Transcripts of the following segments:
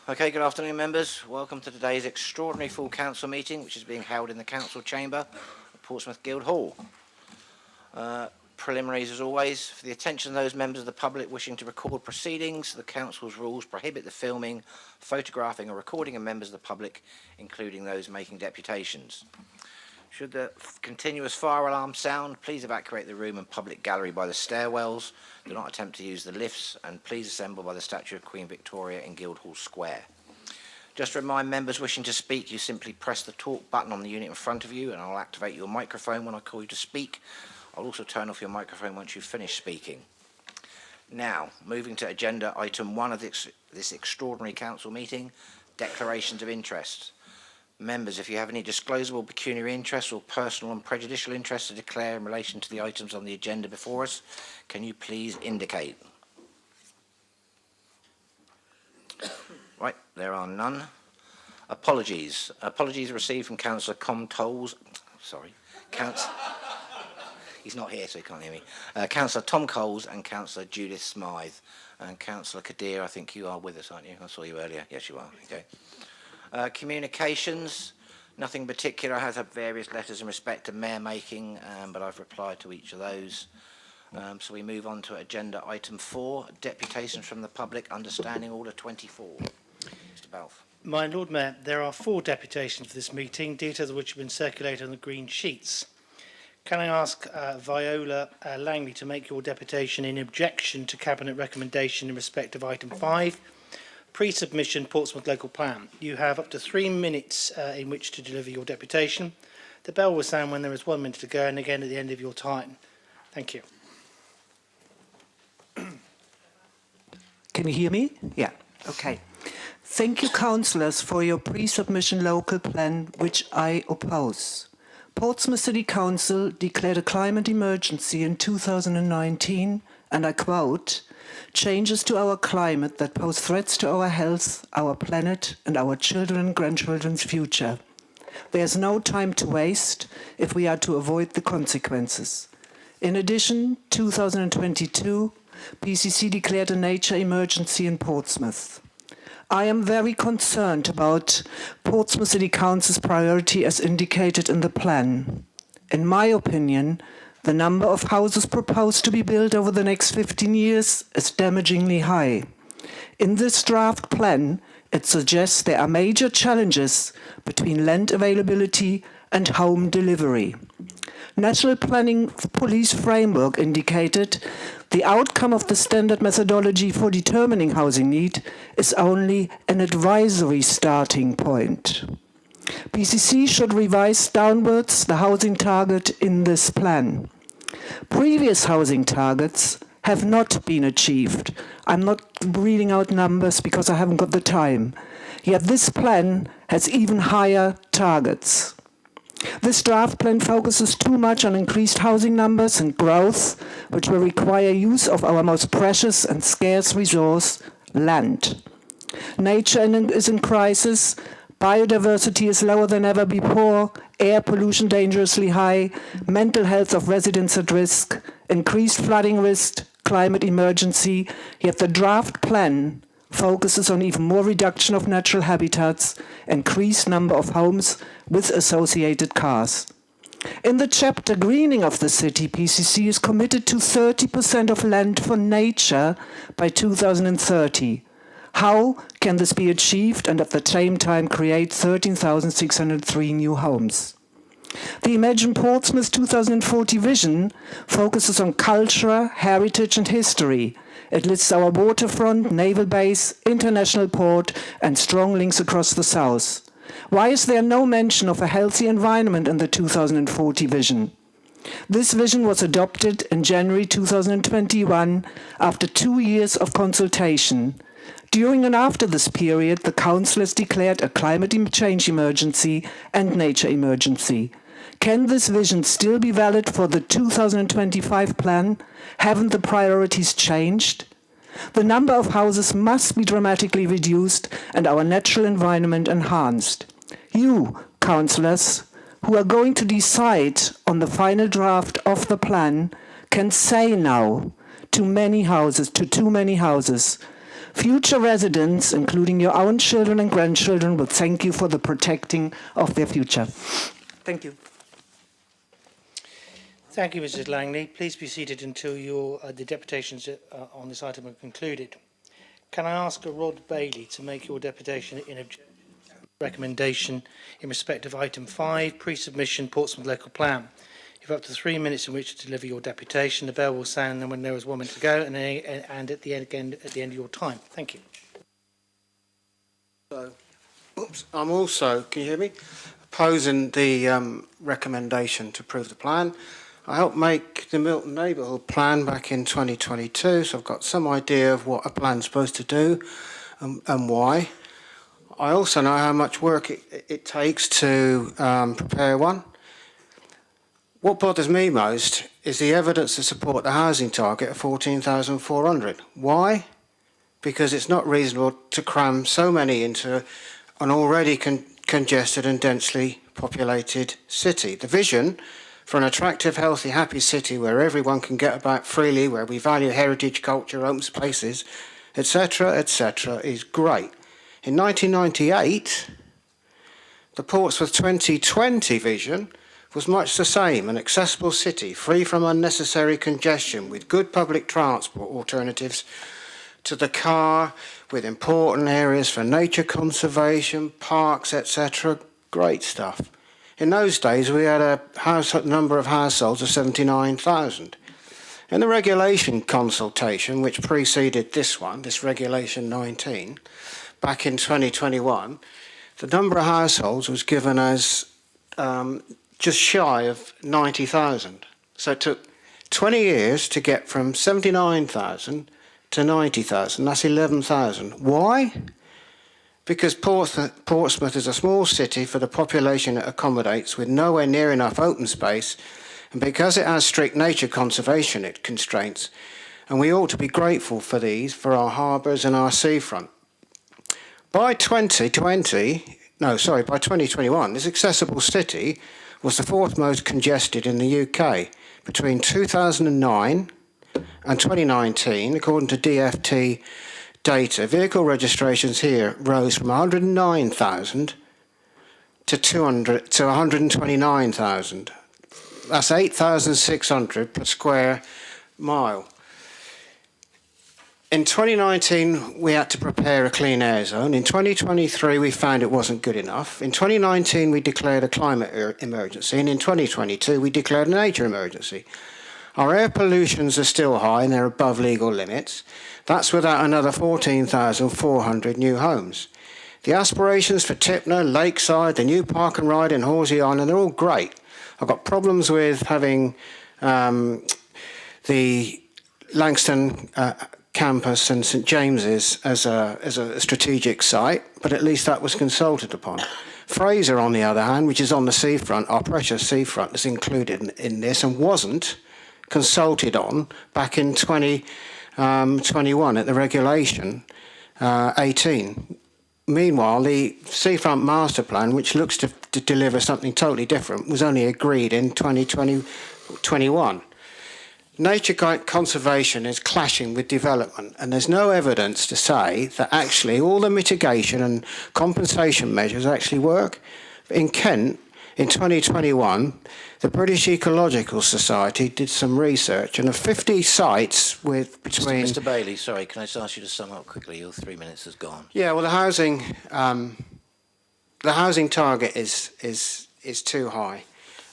Okay, good afternoon, members. Welcome to today's extraordinary full council meeting, which is being held in the council chamber at Portsmouth Guildhall. Preliminaries, as always, for the attention of those members of the public wishing to record proceedings, the council's rules prohibit the filming, photographing or recording of members of the public, including those making deputations. Should the continuous fire alarm sound, please evacuate the room and public gallery by the stairwells. Do not attempt to use the lifts, and please assemble by the statue of Queen Victoria in Guildhall Square. Just to remind members wishing to speak, you simply press the talk button on the unit in front of you and I'll activate your microphone when I call you to speak. I'll also turn off your microphone once you've finished speaking. Now, moving to agenda item 1 of this extraordinary council meeting, declarations of interest. Members, if you have any disclosable pecuniary interests or personal and prejudicial interests to declare in relation to the items on the agenda before us, can you please indicate? Right, there are none. Apologies. Apologies received from Councillor he's not here, so he can't hear me. Councillor Tom Coles and Councillor Judith Smythe. And Councillor Kadir, I think you are with us, aren't you? I saw you earlier. Yes, you are. Okay. Communications, nothing particular. I have had various letters in respect to mayor making, but I've replied to each of those. So we move on to agenda item 4, deputations from the public under Standing Order 24. Mr. Balfe. My Lord Mayor, there are 4 deputations for this meeting, details of which have been circulated on the green sheets. Can I ask Viola Langley to make your deputation in objection to Cabinet recommendation in respect of item 5, pre-submission Portsmouth local plan? You have up to 3 minutes in which to deliver your deputation. The bell will sound when there is 1 minute to go, and again at the end of your time. Thank you. Can you hear me? Yeah, okay. Thank you, councillors, for your pre-submission local plan, which I oppose. Portsmouth City Council declared a climate emergency in 2019, and I quote, "Changes to our climate that pose threats to our health, our planet, and our children and grandchildren's future. There's no time to waste if we are to avoid the consequences." In addition, 2022, PCC declared a nature emergency in Portsmouth. I am very concerned about Portsmouth City Council's priority as indicated in the plan. In my opinion, the number of houses proposed to be built over the next 15 years is damagingly high. In this draft plan, it suggests there are major challenges between land availability and home delivery. National Planning Police Framework indicated the outcome of the standard methodology for determining housing need is only an advisory starting point. PCC should revise downwards the housing target in this plan. Previous housing targets have not been achieved. I'm not reading out numbers because I haven't got the time. Yet this plan has even higher targets. This draft plan focuses too much on increased housing numbers and growth, which will require use of our most precious and scarce resource, land. Nature is in crisis, biodiversity is lower than ever before, air pollution dangerously high, mental health of residents at risk, increased flooding risk, climate emergency, yet the draft plan focuses on even more reduction of natural habitats, increased number of homes with associated cars. In the chapter Greening of the City, PCC is committed to 30% of land for nature by 2030. How can this be achieved and at the same time create 13,603 new homes? The Imagine Portsmouth 2040 vision focuses on culture, heritage and history. It lists our waterfront, naval base, international port and strong links across the south. Why is there no mention of a healthy environment in the 2040 vision? This vision was adopted in January 2021 after 2 years of consultation. During and after this period, the Council has declared a climate change emergency and nature emergency. Can this vision still be valid for the 2025 plan? Haven't the priorities changed? The number of houses must be dramatically reduced and our natural environment enhanced. You, councillors, who are going to decide on the final draft of the plan, can say now to too many houses, Future residents, including your own children and grandchildren, will thank you for the protecting of their future. Thank you. Thank you, Mrs. Langley. Please be seated until the deputations on this item are concluded. Can I ask Rod Bailey to make your deputation in objection to recommendation in respect of item 5, pre-submission Portsmouth Local Plan? You have up to 3 minutes in which to deliver your deputation. The bell will sound when there is 1 minute to go, and at the end of your time. Thank you. So, I'm also, can you hear me, opposing the recommendation to approve the plan. I helped make the Milton Neighbourhood Plan back in 2022, so I've got some idea of what a plan's supposed to do and why. I also know how much work it takes to prepare one. What bothers me most is the evidence to support the housing target of 14,400. Why? Because it's not reasonable to cram so many into an already congested and densely populated city. The vision for an attractive, healthy, happy city where everyone can get about freely, where we value heritage, culture, open spaces, etc., is great. In 1998, the Portsmouth 2020 vision was much the same, an accessible city, free from unnecessary congestion, with good public transport alternatives to the car, with important areas for nature conservation, parks, etc. Great stuff. In those days, we had a number of households of 79,000. In the regulation consultation, which preceded this one, this Regulation 19, back in 2021, the number of households was given as just shy of 90,000. So it took 20 years to get from 79,000 to 90,000. That's 11,000. Why? Because Portsmouth is a small city for the population it accommodates, with nowhere near enough open space, and because it has strict nature conservation constraints, and we ought to be grateful for these for our harbours and our seafront. By 2021, this accessible city was the fourth most congested in the UK. Between 2009 and 2019, according to DFT data, vehicle registrations here rose from 109,000 to 129,000. That's 8,600 per square mile. In 2019, we had to prepare a clean air zone. In 2023, we found it wasn't good enough. In 2019, we declared a climate emergency, and in 2022, we declared a nature emergency. Our air pollutions are still high, and they're above legal limits. That's without another 14,400 new homes. The aspirations for Tipner, Lakeside, the new Park and Ride in Horsey Island, they're all great. I've got problems with having the Langston campus and St James's as a strategic site, but at least that was consulted upon. Fraser, on the other hand, which is on the seafront, our precious seafront, is included in this and wasn't consulted on back in 2021 at the Regulation 18. Meanwhile, the Seafront Master Plan, which looks to deliver something totally different, was only agreed in 2021. Nature conservation is clashing with development, and there's no evidence to say that actually all the mitigation and compensation measures actually work. In Kent, in 2021, the British Ecological Society did some research, and of 50 sites with between... Mr. Bailey, sorry, can I just ask you to sum up quickly? Your 3 minutes has gone. Yeah, well, the housing target is too high.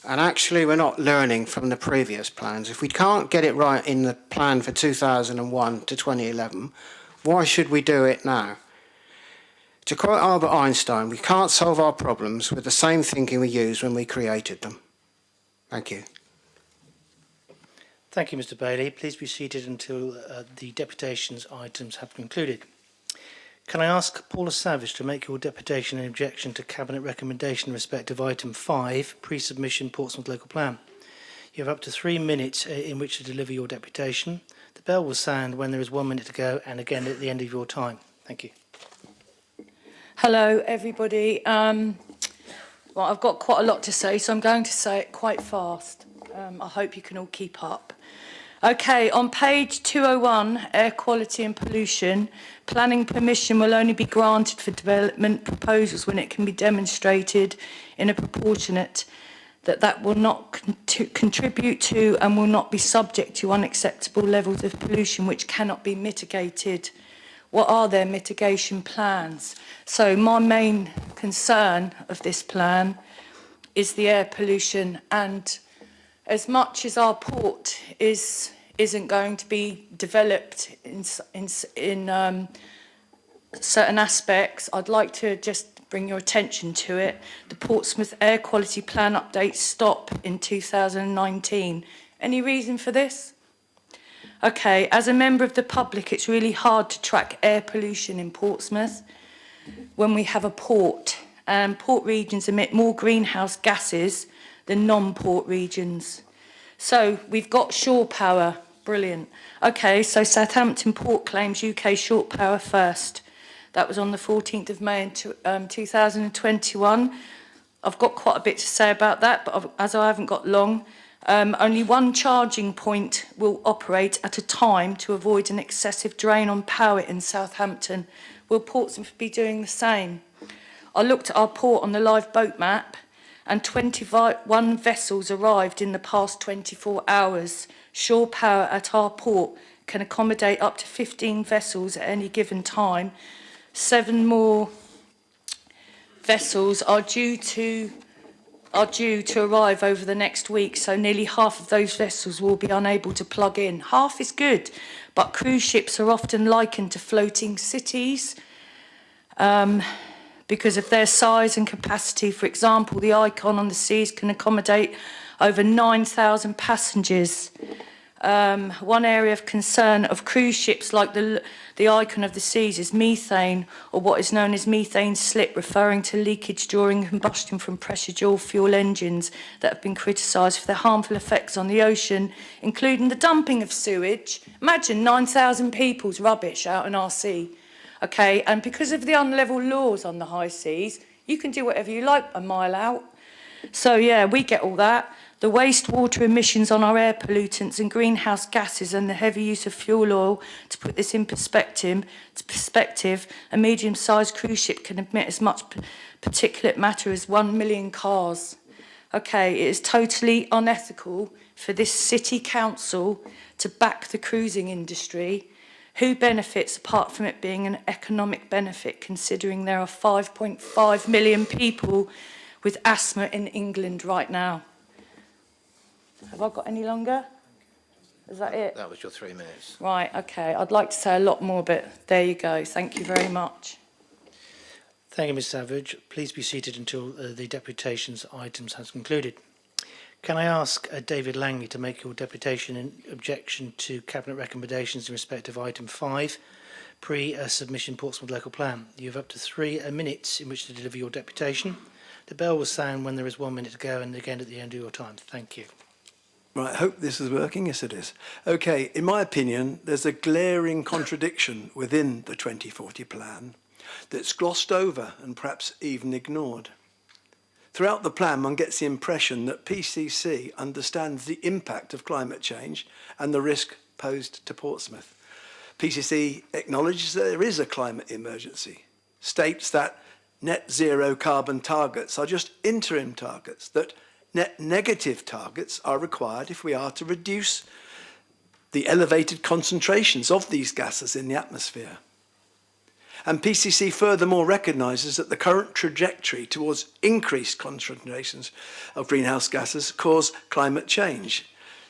And actually, we're not learning from the previous plans. If we can't get it right in the plan for 2001 to 2011, why should we do it now? To quote Albert Einstein, we can't solve our problems with the same thinking we used when we created them. Thank you. Thank you, Mr. Bailey. Please be seated until the deputations items have concluded. Can I ask Paula Savage to make your deputation in objection to Cabinet recommendation in respect of item 5, pre-submission Portsmouth Local Plan? You have up to 3 minutes in which to deliver your deputation. The bell will sound when there is 1 minute to go, and again at the end of your time. Thank you. Hello, everybody. Well, I've got quite a lot to say, so I'm going to say it quite fast. I hope you can all keep up. Okay, on page 201, air quality and pollution, planning permission will only be granted for development proposals when it can be demonstrated in a proportionate that will not contribute to and will not be subject to unacceptable levels of pollution which cannot be mitigated. What are their mitigation plans? So my main concern of this plan is the air pollution, and as much as our port isn't going to be developed in certain aspects, I'd like to just bring your attention to it. The Portsmouth Air Quality Plan updates stop in 2019. Any reason for this? Okay, as a member of the public, it's really hard to track air pollution in Portsmouth when we have a port, and port regions emit more greenhouse gases than non-port regions. So we've got shore power, brilliant. Okay, so Southampton Port claims UK shore power first. That was on the 14th of May in 2021. I've got quite a bit to say about that, but as I haven't got long, only one charging point will operate at a time to avoid an excessive drain on power in Southampton. Will Portsmouth be doing the same? I looked at our port on the live boat map, and 21 vessels arrived in the past 24 hours. Shore power at our port can accommodate up to 15 vessels at any given time. 7 more vessels are due to arrive over the next week, so nearly half of those vessels will be unable to plug in. Half is good, but cruise ships are often likened to floating cities because of their size and capacity. For example, the Icon on the Seas can accommodate over 9,000 passengers. One area of concern of cruise ships like the Icon of the Seas is methane, or what is known as methane slip, referring to leakage during combustion from pressure dual fuel engines that have been criticised for their harmful effects on the ocean, including the dumping of sewage. Imagine 9,000 people's rubbish out in our sea. Okay, and because of the unlevel laws on the high seas, you can do whatever you like a mile out. So yeah, we get all that. The wastewater emissions on our air pollutants and greenhouse gases and the heavy use of fuel oil, to put this in perspective, a medium-sized cruise ship can emit as much particulate matter as 1 million cars. Okay, it is totally unethical for this city council to back the cruising industry. Who benefits apart from it being an economic benefit, considering there are 5.5 million people with asthma in England right now? Have I got any longer? Is that it? That was your 3 minutes. Right, okay. I'd like to say a lot more, but there you go. Thank you very much. Thank you, Ms Savage. Please be seated until the deputations items has concluded. Can I ask David Langley to make your deputation in objection to Cabinet recommendations in respect of item 5, pre-submission Portsmouth Local Plan? You have up to 3 minutes in which to deliver your deputation. The bell will sound when there is 1 minute to go, and again at the end of your time. Thank you. Right, I hope this is working. Yes, it is. Okay, in my opinion, there's a glaring contradiction within the 2040 plan that's glossed over and perhaps even ignored. Throughout the plan, one gets the impression that PCC understands the impact of climate change and the risk posed to Portsmouth. PCC acknowledges that there is a climate emergency, states that net zero carbon targets are just interim targets, that net negative targets are required if we are to reduce the elevated concentrations of these gases in the atmosphere. And PCC furthermore recognises that the current trajectory towards increased concentrations of greenhouse gases cause climate change.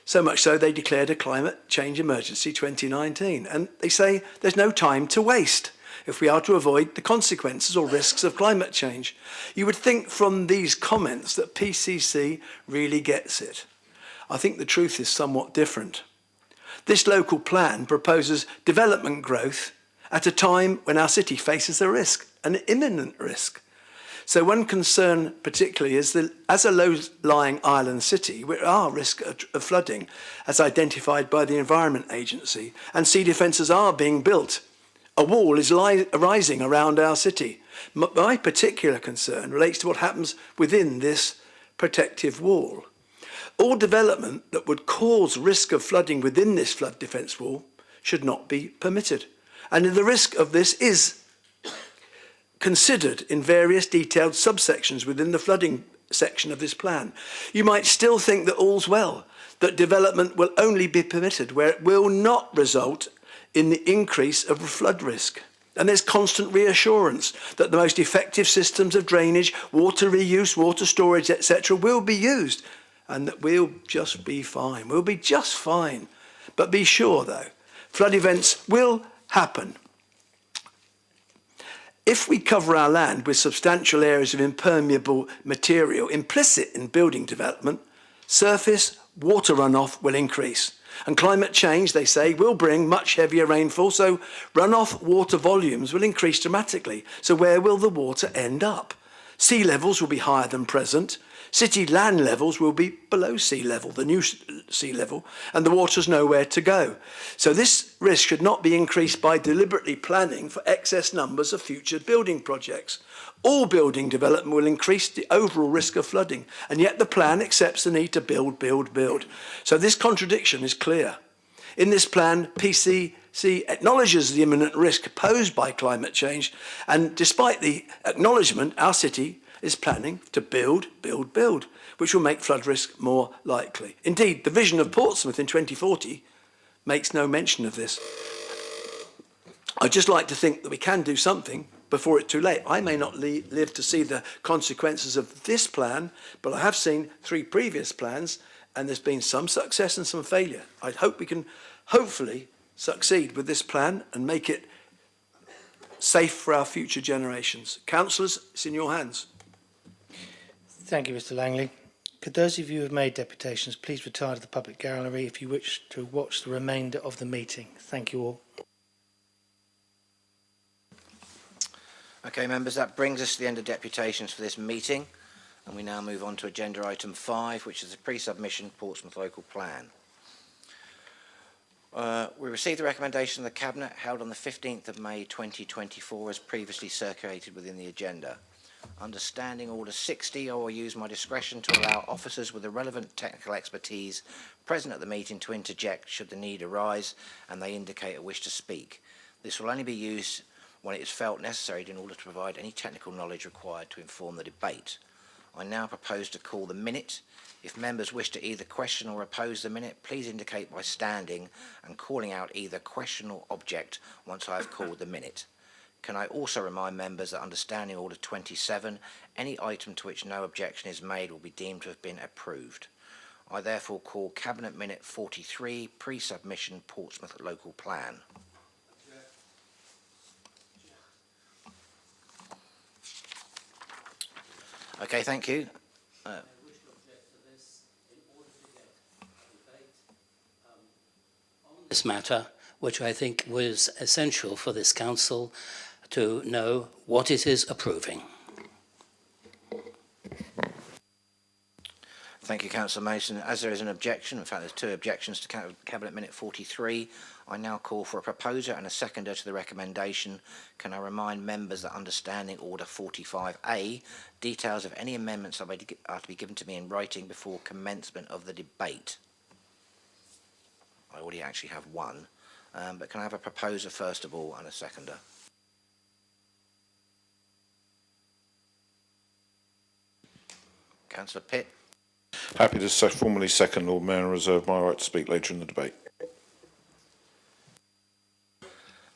So much so they declared a climate change emergency 2019. And they say there's no time to waste if we are to avoid the consequences or risks of climate change. You would think from these comments that PCC really gets it. I think the truth is somewhat different. This local plan proposes development growth at a time when our city faces a risk, an imminent risk. So one concern particularly is that as a low-lying island city, we are at risk of flooding, as identified by the Environment Agency, and sea defences are being built. A wall is rising around our city. My particular concern relates to what happens within this protective wall. All development that would cause risk of flooding within this flood defence wall should not be permitted. And the risk of this is considered in various detailed subsections within the flooding section of this plan. You might still think that all's well, that development will only be permitted where it will not result in the increase of flood risk. And there's constant reassurance that the most effective systems of drainage, water reuse, water storage, etc. will be used and that we'll just be fine. We'll be just fine. But be sure, though, flood events will happen. If we cover our land with substantial areas of impermeable material implicit in building development, surface water runoff will increase. And climate change, they say, will bring much heavier rainfall, so runoff water volumes will increase dramatically. So where will the water end up? Sea levels will be higher than present. City land levels will be below sea level, the new sea level, and the water's nowhere to go. So this risk should not be increased by deliberately planning for excess numbers of future building projects. All building development will increase the overall risk of flooding, and yet the plan accepts the need to build, build, build. So this contradiction is clear. In this plan, PCC acknowledges the imminent risk posed by climate change, and despite the acknowledgement, our city is planning to build, build, build, which will make flood risk more likely. Indeed, the vision of Portsmouth in 2040 makes no mention of this. I'd just like to think that we can do something before it's too late. I may not live to see the consequences of this plan, but I have seen 3 previous plans, and there's been some success and some failure. I hope we can hopefully succeed with this plan and make it safe for our future generations. Councillors, it's in your hands. Thank you, Mr Langley. Could those of you who have made deputations please retire to the public gallery if you wish to watch the remainder of the meeting. Thank you all. Okay, members, that brings us to the end of deputations for this meeting, and we now move on to agenda item 5, which is the pre-submission Portsmouth local plan. We received the recommendation of the Cabinet held on the 15th of May 2024 as previously circulated within the agenda. Understanding Order 60, I will use my discretion to allow officers with the relevant technical expertise present at the meeting to interject should the need arise and they indicate a wish to speak. This will only be used when it is felt necessary in order to provide any technical knowledge required to inform the debate. I now propose to call the minute. If members wish to either question or oppose the minute, please indicate by standing and calling out either question or object once I have called the minute. Can I also remind members that under Standing Order 27, any item to which no objection is made will be deemed to have been approved. I therefore call Cabinet Minute 43, Pre-Submission Portsmouth Local Plan. Okay, thank you. This matter, which I think was essential for this council to know what it is approving. Thank you, Councillor Mason. As there is an objection, in fact there's 2 objections to Cabinet Minute 43, I now call for a proposer and a seconder to the recommendation. Can I remind members that under Standing Order 45A, details of any amendments are to be given to me in writing before commencement of the debate? I already actually have one, but can I have a proposer first of all and a seconder? Councillor Pitt. Happy to formally second, Lord Mayor, and reserve my right to speak later in the debate.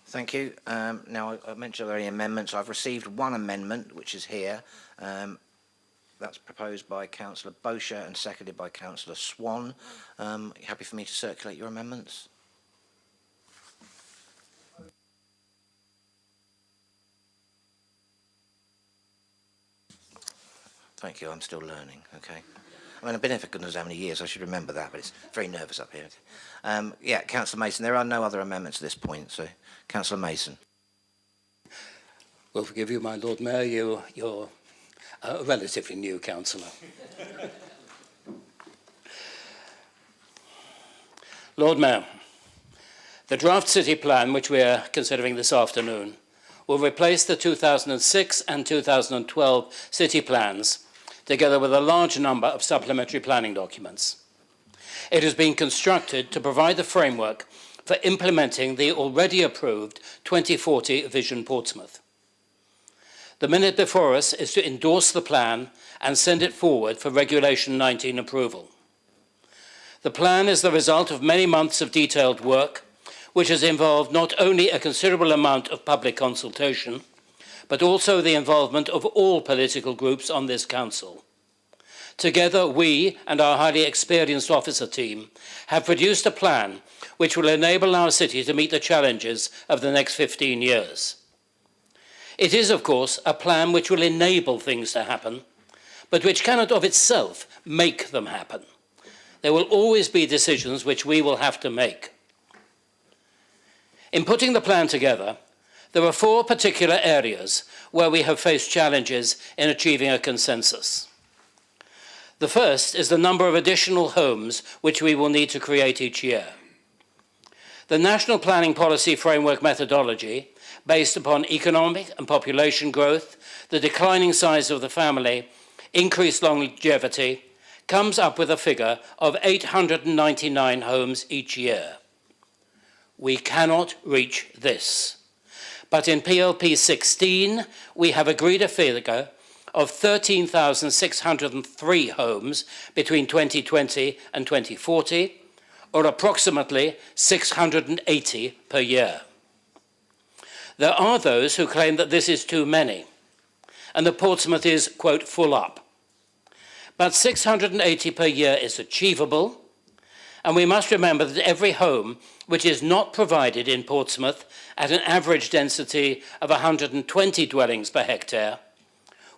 Thank you. Now, I mentioned are there any amendments. I've received one amendment, which is here. That's proposed by Councillor Bosher and seconded by Councillor Swan. Happy for me to circulate your amendments? Thank you. I'm still learning. Okay. I mean, I've been here for goodness how many years. I should remember that, but it's very nervous up here. Yeah, Councillor Mason. There are no other amendments at this point. So, Councillor Mason. Well, forgive you, my Lord Mayor, you're a relatively new councillor. Lord Mayor, the draft city plan, which we are considering this afternoon, will replace the 2006 and 2012 city plans together with a large number of supplementary planning documents. It has been constructed to provide the framework for implementing the already approved 2040 Vision Portsmouth. The minute before us is to endorse the plan and send it forward for Regulation 19 approval. The plan is the result of many months of detailed work, which has involved not only a considerable amount of public consultation, but also the involvement of all political groups on this council. Together, we and our highly experienced officer team have produced a plan which will enable our city to meet the challenges of the next 15 years. It is, of course, a plan which will enable things to happen, but which cannot of itself make them happen. There will always be decisions which we will have to make. In putting the plan together, there are 4 particular areas where we have faced challenges in achieving a consensus. The first is the number of additional homes which we will need to create each year. The National Planning Policy Framework methodology, based upon economic and population growth, the declining size of the family, increased longevity, comes up with a figure of 899 homes each year. We cannot reach this. But in PLP 16, we have agreed a figure of 13,603 homes between 2020 and 2040, or approximately 680 per year. There are those who claim that this is too many, and that Portsmouth is, quote, full up. But 680 per year is achievable, and we must remember that every home which is not provided in Portsmouth at an average density of 120 dwellings per hectare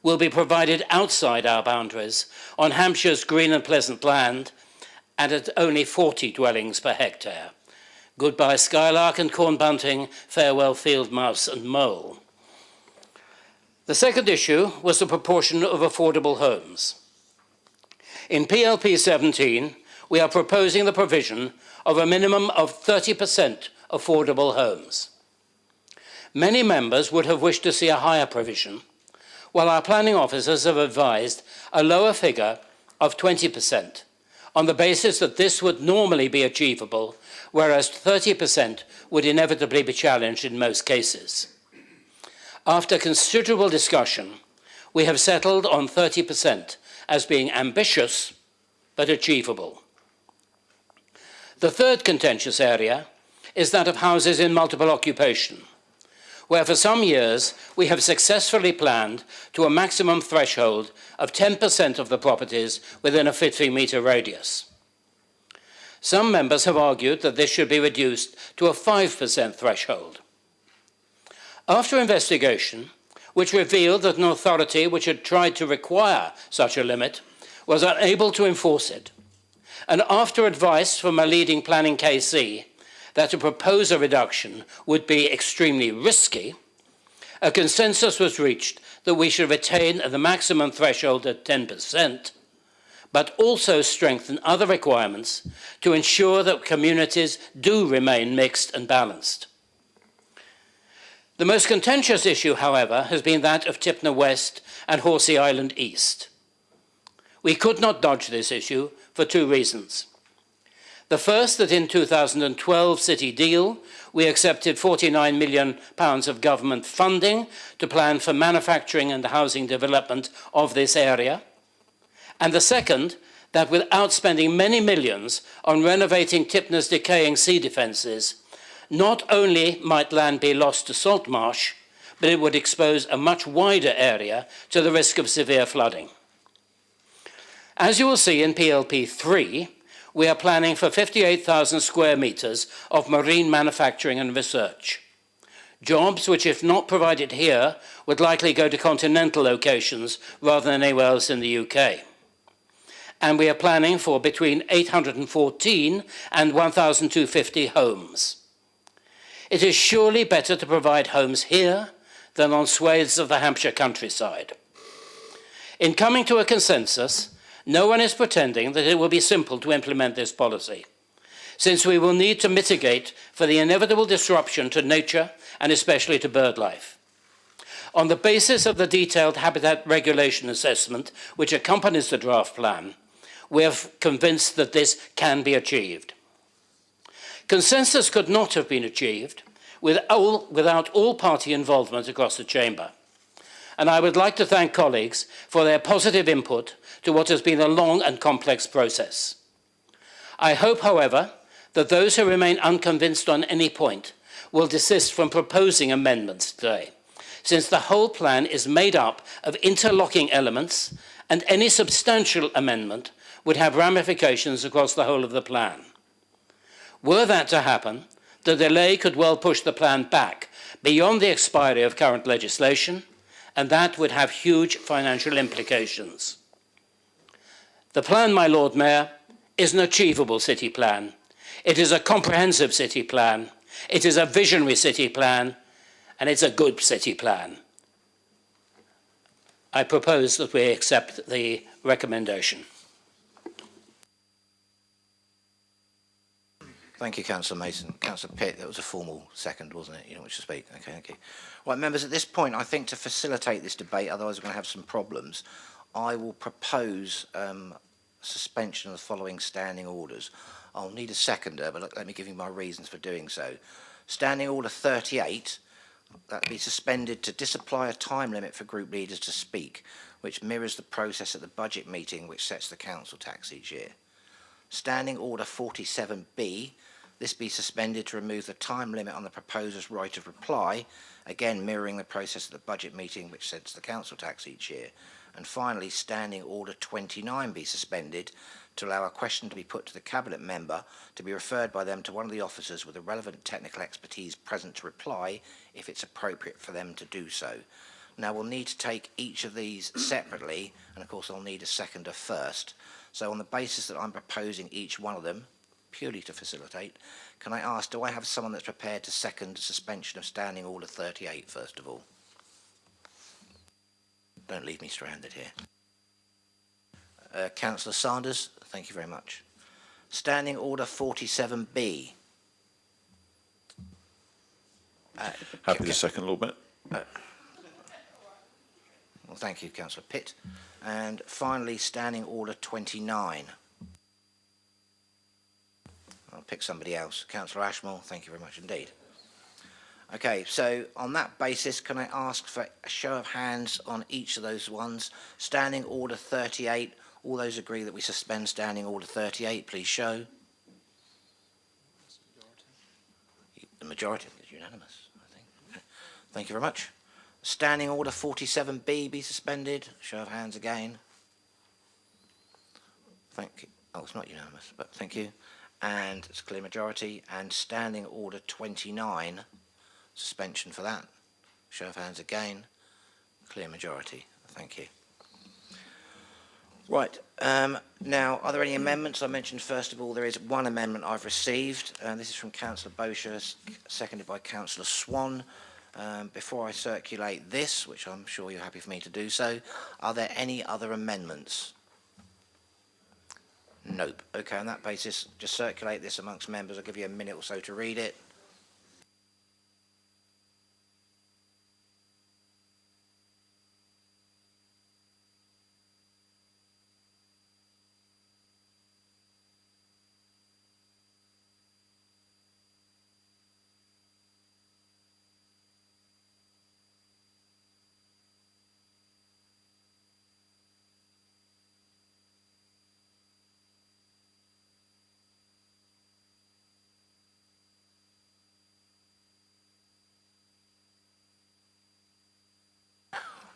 will be provided outside our boundaries on Hampshire's green and pleasant land and at only 40 dwellings per hectare. Goodbye skylark and corn bunting, farewell field mouse and mole. The second issue was the proportion of affordable homes. In PLP 17, we are proposing the provision of a minimum of 30% affordable homes. Many members would have wished to see a higher provision, while our planning officers have advised a lower figure of 20%, on the basis that this would normally be achievable, whereas 30% would inevitably be challenged in most cases. After considerable discussion, we have settled on 30% as being ambitious but achievable. The third contentious area is that of houses in multiple occupation, where for some years we have successfully planned to a maximum threshold of 10% of the properties within a 50-metre radius. Some members have argued that this should be reduced to a 5% threshold. After investigation, which revealed that an authority which had tried to require such a limit was unable to enforce it, and after advice from a leading planning KC that to propose a reduction would be extremely risky, a consensus was reached that we should retain the maximum threshold at 10%, but also strengthen other requirements to ensure that communities do remain mixed and balanced. The most contentious issue, however, has been that of Tipner West and Horsey Island East. We could not dodge this issue for 2 reasons. The first, that in 2012 City Deal, we accepted £49 million of government funding to plan for manufacturing and housing development of this area. And the second, that without spending many millions on renovating Tipner's decaying sea defences, not only might land be lost to salt marsh, but it would expose a much wider area to the risk of severe flooding. As you will see in PLP 3, we are planning for 58,000 square metres of marine manufacturing and research. Jobs which, if not provided here, would likely go to continental locations rather than anywhere else in the UK. And we are planning for between 814 and 1,250 homes. It is surely better to provide homes here than on swathes of the Hampshire countryside. In coming to a consensus, no one is pretending that it will be simple to implement this policy, since we will need to mitigate for the inevitable disruption to nature and especially to bird life. On the basis of the detailed habitat regulation assessment which accompanies the draft plan, we are convinced that this can be achieved. Consensus could not have been achieved without all party involvement across the chamber. And I would like to thank colleagues for their positive input to what has been a long and complex process. I hope, however, that those who remain unconvinced on any point will desist from proposing amendments today, since the whole plan is made up of interlocking elements and any substantial amendment would have ramifications across the whole of the plan. Were that to happen, the delay could well push the plan back beyond the expiry of current legislation, and that would have huge financial implications. The plan, my Lord Mayor, is an achievable city plan. It is a comprehensive city plan. It is a visionary city plan, and it's a good city plan. I propose that we accept the recommendation. Thank you, Councillor Mason. Councillor Pitt, that was a formal second, wasn't it? You don't wish to speak. Okay, thank you. Right, members, at this point, I think to facilitate this debate, otherwise we're going to have some problems, I will propose suspension of the following standing orders. I'll need a seconder, but let me give you my reasons for doing so. Standing Order 38, that be suspended to disapply a time limit for group leaders to speak, which mirrors the process at the budget meeting which sets the council tax each year. Standing Order 47B, this be suspended to remove the time limit on the proposer's right of reply, again mirroring the process at the budget meeting which sets the council tax each year. And finally, Standing Order 29 be suspended to allow a question to be put to the Cabinet member to be referred by them to one of the officers with the relevant technical expertise present to reply if it's appropriate for them to do so. Now, we'll need to take each of these separately, and of course I'll need a seconder first. So on the basis that I'm proposing each one of them, purely to facilitate, can I ask, do I have someone that's prepared to second the suspension of Standing Order 38, first of all? Don't leave me stranded here. Councillor Sanders, thank you very much. Standing Order 47B. Happy to second, Lord Mayor. Well, thank you, Councillor Pitt. And finally, Standing Order 29. I'll pick somebody else. Councillor Ashmore, thank you very much indeed. Okay, so on that basis, can I ask for a show of hands on each of those ones? Standing Order 38, all those agree that we suspend Standing Order 38, please show. The majority is unanimous, I think. Thank you very much. Standing Order 47B be suspended. Show of hands again. Thank you. Oh, it's not unanimous, but thank you. And it's a clear majority. And Standing Order 29, suspension for that. Show of hands again. Clear majority. Thank you. Right. Now, are there any amendments? I mentioned, first of all, there is one amendment I've received. This is from Councillor Bosher, seconded by Councillor Swan. Before I circulate this, which I'm sure you're happy for me to do so, are there any other amendments? Nope. Okay, on that basis, just circulate this amongst members. I'll give you a minute or so to read it.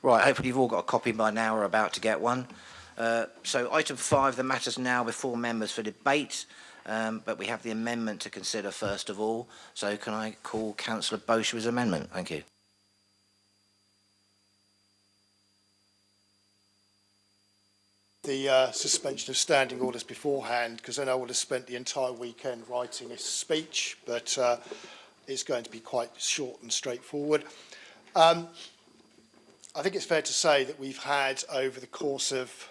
Right, hopefully you've all got a copy by now or about to get one. So item 5, the matter's now before members for debate, but we have the amendment to consider first of all. So can I call Councillor Bosher's amendment? Thank you. The suspension of standing orders beforehand, because I know I would have spent the entire weekend writing a speech, but it's going to be quite short and straightforward. I think it's fair to say that we've had, over the course of,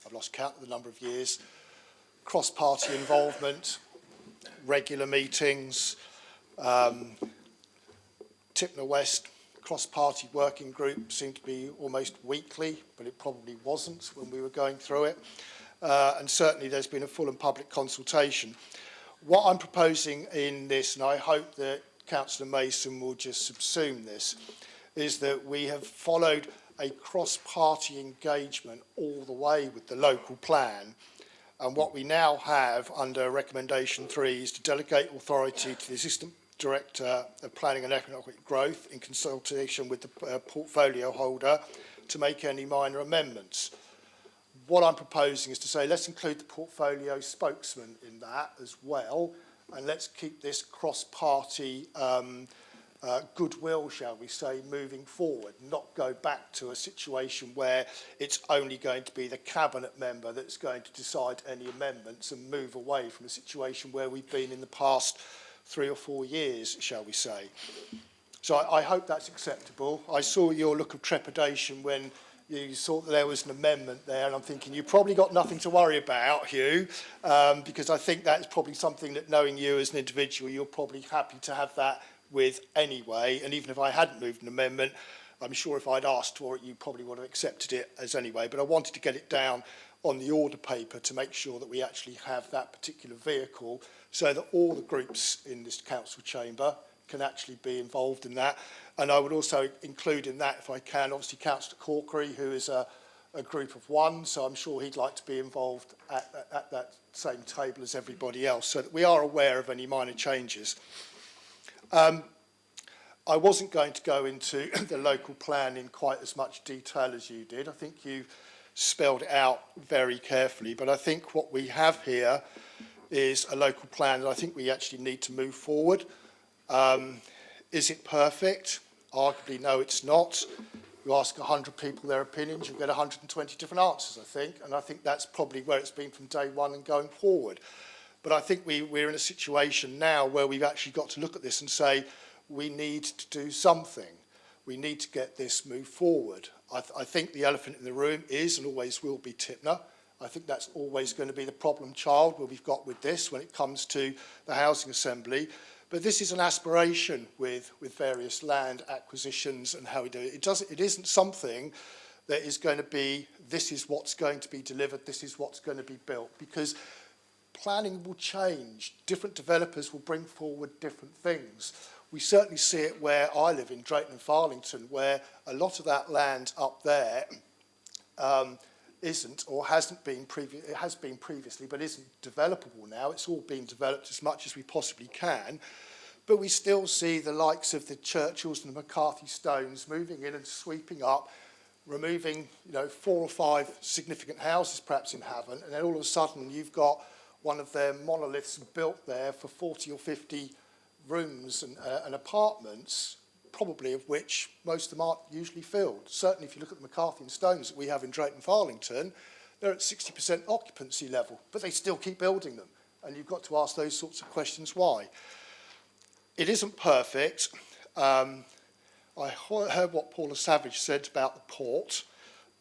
I've lost count of the number of years, cross-party involvement, regular meetings, Tipner West cross-party working group seemed to be almost weekly, but it probably wasn't when we were going through it. And certainly there's been a full and public consultation. What I'm proposing in this, and I hope that Councillor Mason will just subsume this, is that we have followed a cross-party engagement all the way with the local plan. And what we now have under recommendation 3 is to delegate authority to the Assistant Director of Planning and Economic Growth in consultation with the portfolio holder to make any minor amendments. What I'm proposing is to say let's include the portfolio spokesman in that as well, and let's keep this cross-party goodwill, shall we say, moving forward, not go back to a situation where it's only going to be the cabinet member that's going to decide any amendments, and move away from a situation where we've been in the past 3 or 4 years, shall we say. So I hope that's acceptable. I saw your look of trepidation when you saw that there was an amendment there, and I'm thinking you've probably got nothing to worry about, Hugh, because I think that's probably something that, knowing you as an individual, you're probably happy to have that with anyway. And even if I hadn't moved an amendment, I'm sure if I'd asked for it, you probably would have accepted it as anyway. But I wanted to get it down on the order paper to make sure that we actually have that particular vehicle, so that all the groups in this council chamber can actually be involved in that. And I would also include in that, if I can, obviously Councillor Corkery, who is a group of 1, so I'm sure he'd like to be involved at that same table as everybody else, so that we are aware of any minor changes. I wasn't going to go into the local plan in quite as much detail as you did. I think you spelled it out very carefully, but I think what we have here is a local plan that I think we actually need to move forward. Is it perfect? Arguably, no, it's not. You ask 100 people their opinions, you'll get 120 different answers, I think, and I think that's probably where it's been from day one and going forward. But I think we're in a situation now where we've actually got to look at this and say, we need to do something. We need to get this moved forward. I think the elephant in the room is and always will be Tipner. I think that's always going to be the problem child where we've got with this when it comes to the Housing Assembly. But this is an aspiration with various land acquisitions and how we do it. It isn't something that is going to be, this is what's going to be delivered, this is what's going to be built, because planning will change. Different developers will bring forward different things. We certainly see it where I live in Drayton and Farlington, where a lot of that land up there isn't, or hasn't been it has been previously, but isn't developable now. It's all been developed as much as we possibly can. But we still see the likes of the Churchills and the McCarthy Stones moving in and sweeping up, removing 4 or 5 significant houses perhaps in Havant, and then all of a sudden you've got one of their monoliths built there for 40 or 50 rooms and apartments, probably of which most of them aren't usually filled. Certainly if you look at the McCarthy and Stones that we have in Drayton Farlington, they're at 60% occupancy level, but they still keep building them. And you've got to ask those sorts of questions why. It isn't perfect. I heard what Paula Savage said about the port.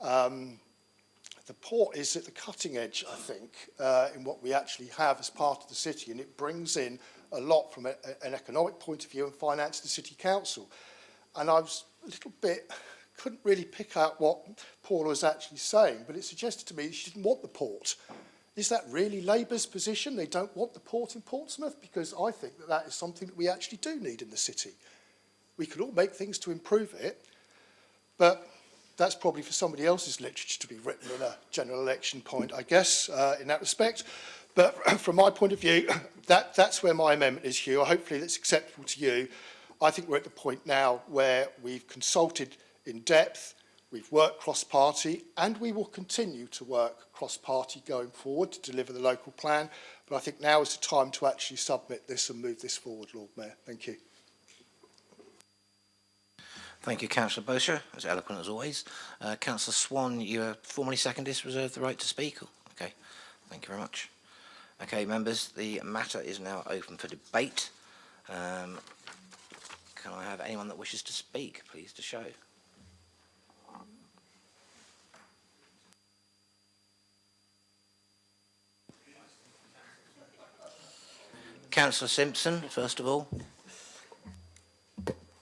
The port is at the cutting edge, I think, in what we actually have as part of the city, and it brings in a lot from an economic point of view and finance the city council. And I was a little bit, couldn't really pick out what Paula was actually saying, but it suggested to me she didn't want the port. Is that really Labour's position? They don't want the port in Portsmouth? Because I think that that is something that we actually do need in the city. We could all make things to improve it, but that's probably for somebody else's literature to be written in a general election point, I guess, in that respect. But from my point of view, that's where my amendment is, Hugh. Hopefully that's acceptable to you. I think we're at the point now where we've consulted in depth, we've worked cross-party, and we will continue to work cross-party going forward to deliver the local plan. But I think now is the time to actually submit this and move this forward, Lord Mayor. Thank you. Thank you, Councillor Bosher. As eloquent as always. Councillor Swan, you are formally seconded, reserve the right to speak. Okay, thank you very much. Okay, members, the matter is now open for debate. Can I have anyone that wishes to speak, please, to show? Councillor Simpson, first of all.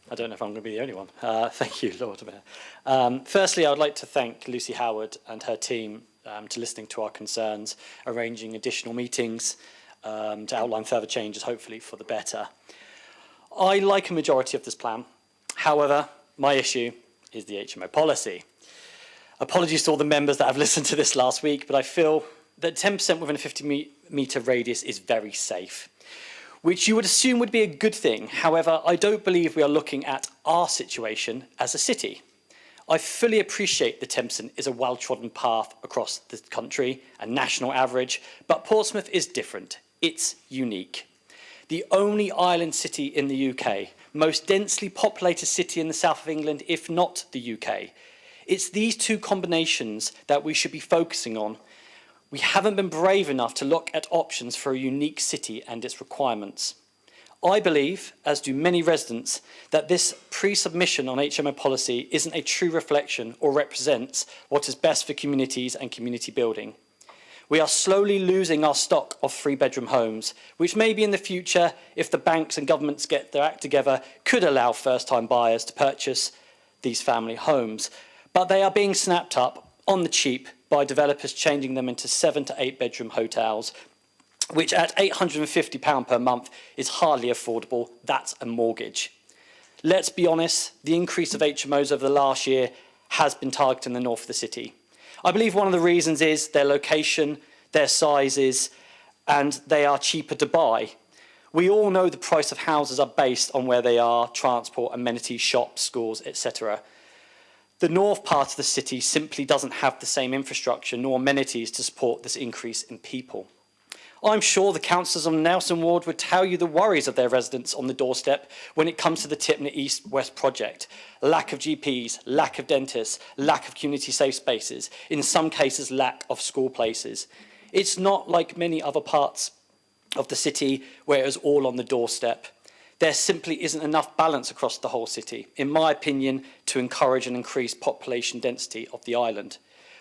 I don't know if I'm going to be the only one. Thank you, Lord Mayor. Firstly, I would like to thank Lucy Howard and her team to listening to our concerns, arranging additional meetings to outline further changes, hopefully for the better. I like a majority of this plan. However, my issue is the HMO policy. Apologies to all the members that have listened to this last week, but I feel that 10% within a 50-metre radius is very safe, which you would assume would be a good thing. However, I don't believe we are looking at our situation as a city. I fully appreciate the 10% is a well-trodden path across the country, a national average, but Portsmouth is different. It's unique. The only island city in the UK, most densely populated city in the south of England, if not the UK. It's these two combinations that we should be focusing on. We haven't been brave enough to look at options for a unique city and its requirements. I believe, as do many residents, that this pre-submission on HMO policy isn't a true reflection or represents what is best for communities and community building. We are slowly losing our stock of three-bedroom homes, which maybe in the future, if the banks and governments get their act together, could allow first-time buyers to purchase these family homes. But they are being snapped up on the cheap by developers changing them into 7 to 8 bedroom hotels, which at £850 per month is hardly affordable. That's a mortgage. Let's be honest, the increase of HMOs over the last year has been targeting the north of the city. I believe one of the reasons is their location, their sizes, and they are cheaper to buy. We all know the price of houses are based on where they are, transport, amenities, shops, schools, etc. The north part of the city simply doesn't have the same infrastructure nor amenities to support this increase in people. I'm sure the councillors on Nelson Ward would tell you the worries of their residents on the doorstep when it comes to the Tipner East-West project. Lack of GPs, lack of dentists, lack of community safe spaces, in some cases lack of school places. It's not like many other parts of the city where it is all on the doorstep. There simply isn't enough balance across the whole city, in my opinion, to encourage and increase population density of the island.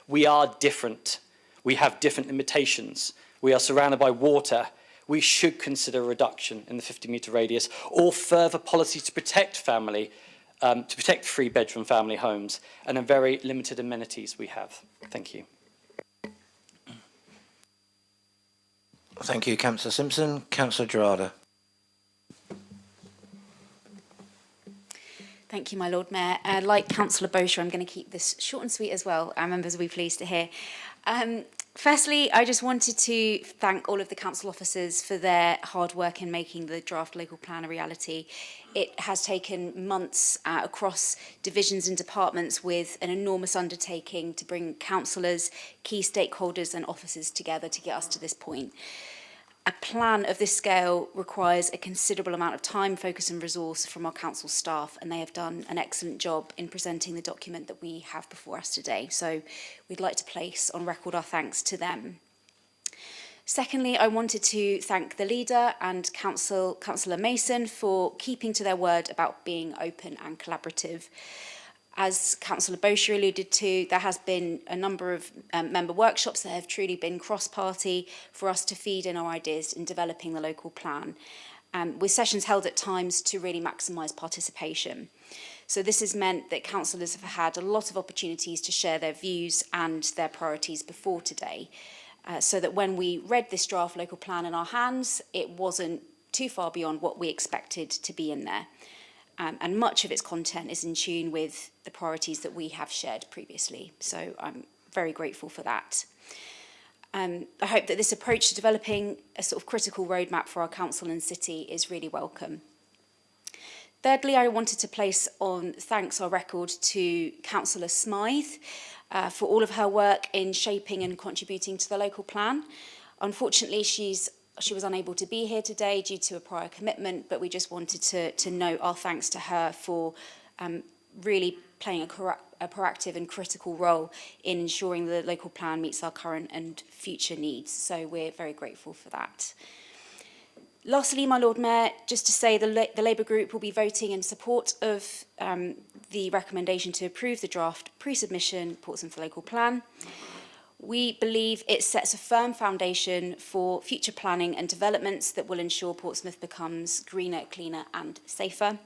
We are different. We have different limitations. We are surrounded by water. We should consider a reduction in the 50-metre radius or further policy to protect three-bedroom family homes and the very limited amenities we have. Thank you. Thank you, Councillor Simpson. Councillor Gerarda. Thank you, my Lord Mayor. Like Councillor Bosher, I'm going to keep this short and sweet as well. Our members will be pleased to hear. Firstly, I just wanted to thank all of the council officers for their hard work in making the draft local plan a reality. It has taken months across divisions and departments with an enormous undertaking to bring councillors, key stakeholders and officers together to get us to this point. A plan of this scale requires a considerable amount of time, focus and resource from our council staff, and they have done an excellent job in presenting the document that we have before us today. So we'd like to place on record our thanks to them. Secondly, I wanted to thank the leader and Councillor Mason for keeping to their word about being open and collaborative. As Councillor Bosher alluded to, there has been a number of member workshops that have truly been cross-party for us to feed in our ideas in developing the local plan, with sessions held at times to really maximise participation. So this has meant that councillors have had a lot of opportunities to share their views and their priorities before today, so that when we read this draft local plan in our hands, it wasn't too far beyond what we expected to be in there. And much of its content is in tune with the priorities that we have shared previously. So I'm very grateful for that. I hope that this approach to developing a sort of critical roadmap for our council and city is really welcome. Thirdly, I wanted to place on thanks our record to Councillor Smythe for all of her work in shaping and contributing to the local plan. Unfortunately, she was unable to be here today due to a prior commitment, but we just wanted to note our thanks to her for really playing a proactive and critical role in ensuring the local plan meets our current and future needs. So we're very grateful for that. Lastly, my Lord Mayor, just to say the Labour Group will be voting in support of the recommendation to approve the draft pre-submission Portsmouth local plan. We believe it sets a firm foundation for future planning and developments that will ensure Portsmouth becomes greener, cleaner and safer.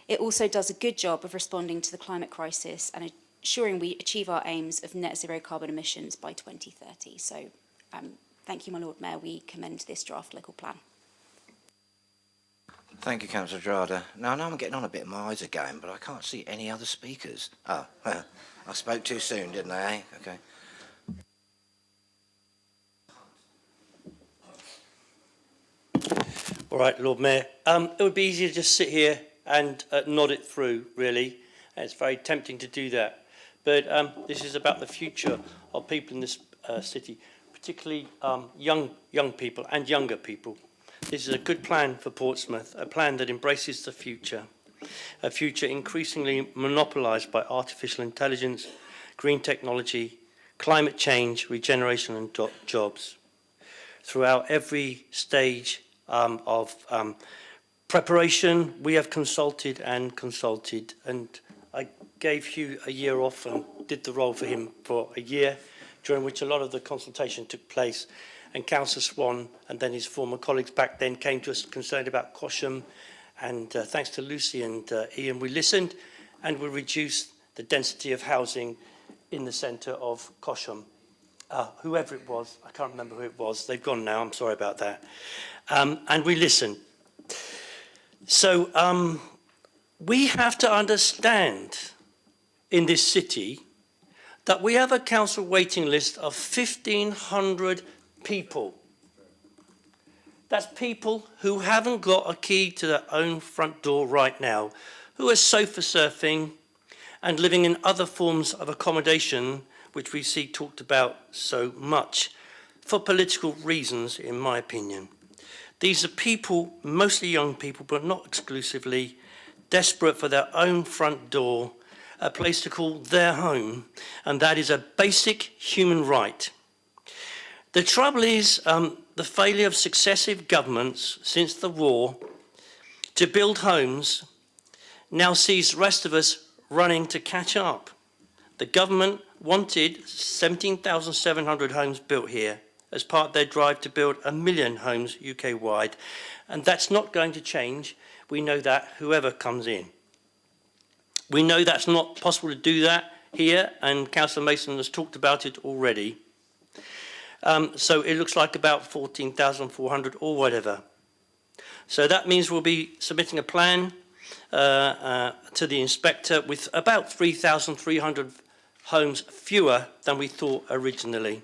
It also does a good job of responding to the climate crisis and ensuring we achieve our aims of net zero carbon emissions by 2030. So thank you, my Lord Mayor. We commend this draft local plan. Thank you, Councillor Drada. Now, I know I'm getting on a bit, my eyes are going, but I can't see any other speakers. Oh, well, I spoke too soon, didn't I? Eh? Okay. All right, Lord Mayor. It would be easy to just sit here and nod it through, really. And it's very tempting to do that. But this is about the future of people in this city, particularly young people and younger people. This is a good plan for Portsmouth, a plan that embraces the future, a future increasingly monopolised by artificial intelligence, green technology, climate change, regeneration and jobs. Throughout every stage of preparation, we have consulted, and I gave Hugh a year off and did the role for him for a year, during which a lot of the consultation took place. And Councillor Swan and then his former colleagues back then came to us concerned about Cosham, and thanks to Lucy and Ian, we listened and we reduced the density of housing in the centre of Cosham. Whoever it was, I can't remember who it was, they've gone now, I'm sorry about that. And we listened. So we have to understand in this city that we have a council waiting list of 1,500 people. That's people who haven't got a key to their own front door right now, who are sofa surfing and living in other forms of accommodation, which we see talked about so much, for political reasons, in my opinion. These are people, mostly young people, but not exclusively, desperate for their own front door, a place to call their home, and that is a basic human right. The trouble is the failure of successive governments since the war to build homes now sees the rest of us running to catch up. The government wanted 17,700 homes built here as part of their drive to build 1 million homes UK-wide, and that's not going to change. We know that, whoever comes in. We know that's not possible to do that here, and Councillor Mason has talked about it already. So it looks like about 14,400 or whatever. So that means we'll be submitting a plan to the inspector with about 3,300 homes fewer than we thought originally.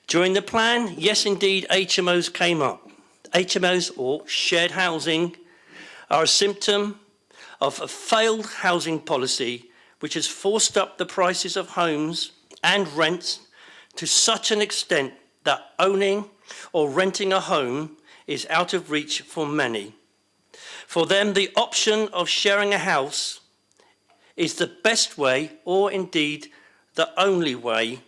During the plan, yes indeed, HMOs came up. HMOs, or shared housing, are a symptom of a failed housing policy which has forced up the prices of homes and rents to such an extent that owning or renting a home is out of reach for many. For them, the option of sharing a house is the best way, or indeed the only way,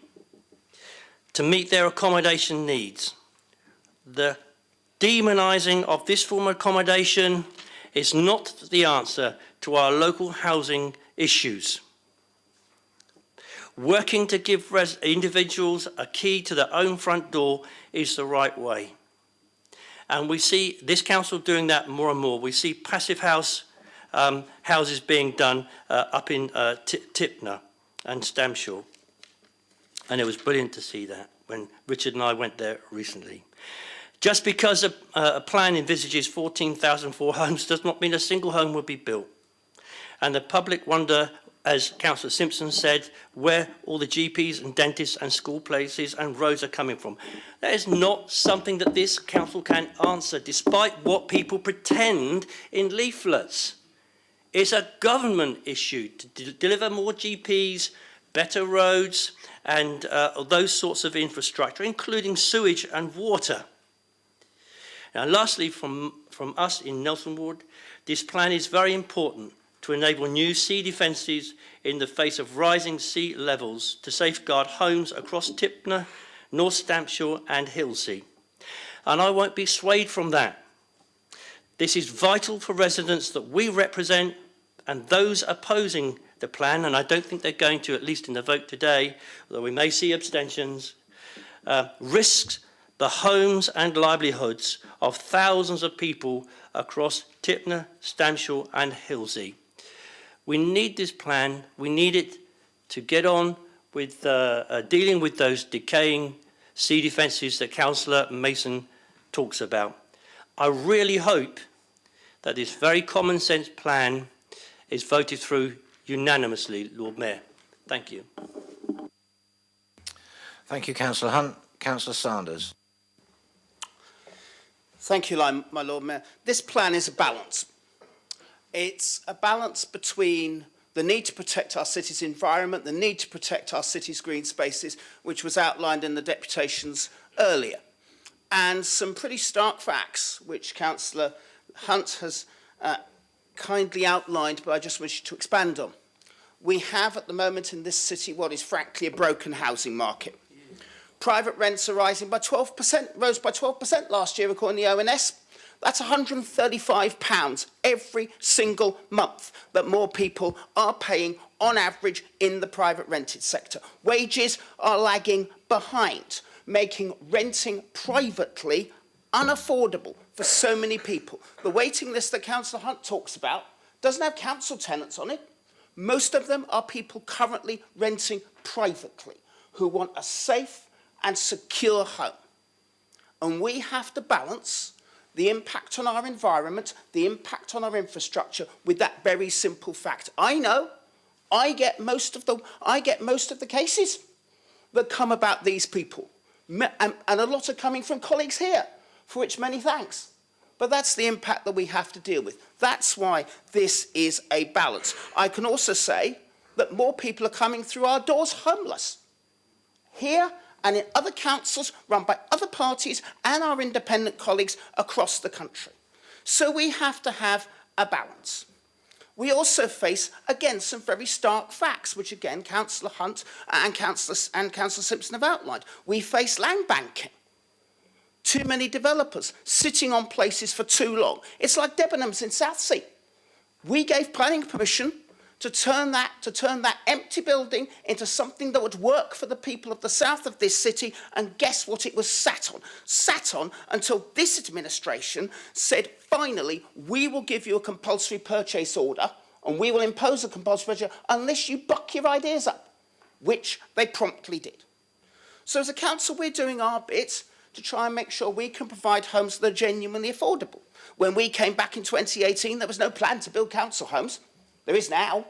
to meet their accommodation needs. The demonising of this form of accommodation is not the answer to our local housing issues. Working to give individuals a key to their own front door is the right way. And we see this council doing that more and more. We see passive houses being done up in Tipner and Stamshaw. And it was brilliant to see that when Richard and I went there recently. Just because a plan envisages 14,004 homes does not mean a single home will be built. And the public wonder, as Councillor Simpson said, where all the GPs and dentists and school places and roads are coming from. That is not something that this council can answer, despite what people pretend in leaflets. It's a government issue to deliver more GPs, better roads, and those sorts of infrastructure, including sewage and water. Now, lastly, from us in Nelson Ward, this plan is very important to enable new sea defences in the face of rising sea levels to safeguard homes across Tipner, North Stampshire and Hilsea. And I won't be swayed from that. This is vital for residents that we represent and those opposing the plan, and I don't think they're going to, at least in the vote today, although we may see abstentions, risks the homes and livelihoods of thousands of people across Tipner, Stanshall and Hilsey. We need this plan. We need it to get on with dealing with those decaying sea defences that Councillor Mason talks about. I really hope that this very common sense plan is voted through unanimously, Lord Mayor. Thank you. Thank you, Councillor Hunt. Councillor Sanders. Thank you, my Lord Mayor. This plan is a balance. It's a balance between the need to protect our city's environment, the need to protect our city's green spaces, which was outlined in the deputations earlier, and some pretty stark facts, which Councillor Hunt has kindly outlined, but I just wish to expand on. We have at the moment in this city what is frankly a broken housing market. Private rents are rising by 12%, rose by 12% last year according to the ONS. That's £135 every single month that more people are paying on average in the private rented sector. Wages are lagging behind, making renting privately unaffordable for so many people. The waiting list that Councillor Hunt talks about doesn't have council tenants on it. Most of them are people currently renting privately who want a safe and secure home. And we have to balance the impact on our environment, the impact on our infrastructure with that very simple fact. I know I get most of the cases that come about these people. And a lot are coming from colleagues here, for which many thanks. But that's the impact that we have to deal with. That's why this is a balance. I can also say that more people are coming through our doors homeless. Here and in other councils run by other parties and our independent colleagues across the country. So we have to have a balance. We also face, again, some very stark facts, which again, Councillor Hunt and Councillor Simpson have outlined. We face land banking. Too many developers sitting on places for too long. It's like Debenhams in Southsea. We gave planning permission to turn that empty building into something that would work for the people of the south of this city, and guess what it was sat on? Sat on until this administration said, finally, we will give you a compulsory purchase order and we will impose a compulsory purchase unless you buck your ideas up, which they promptly did. So as a council, we're doing our bit to try and make sure we can provide homes that are genuinely affordable. When we came back in 2018, there was no plan to build council homes. There is now.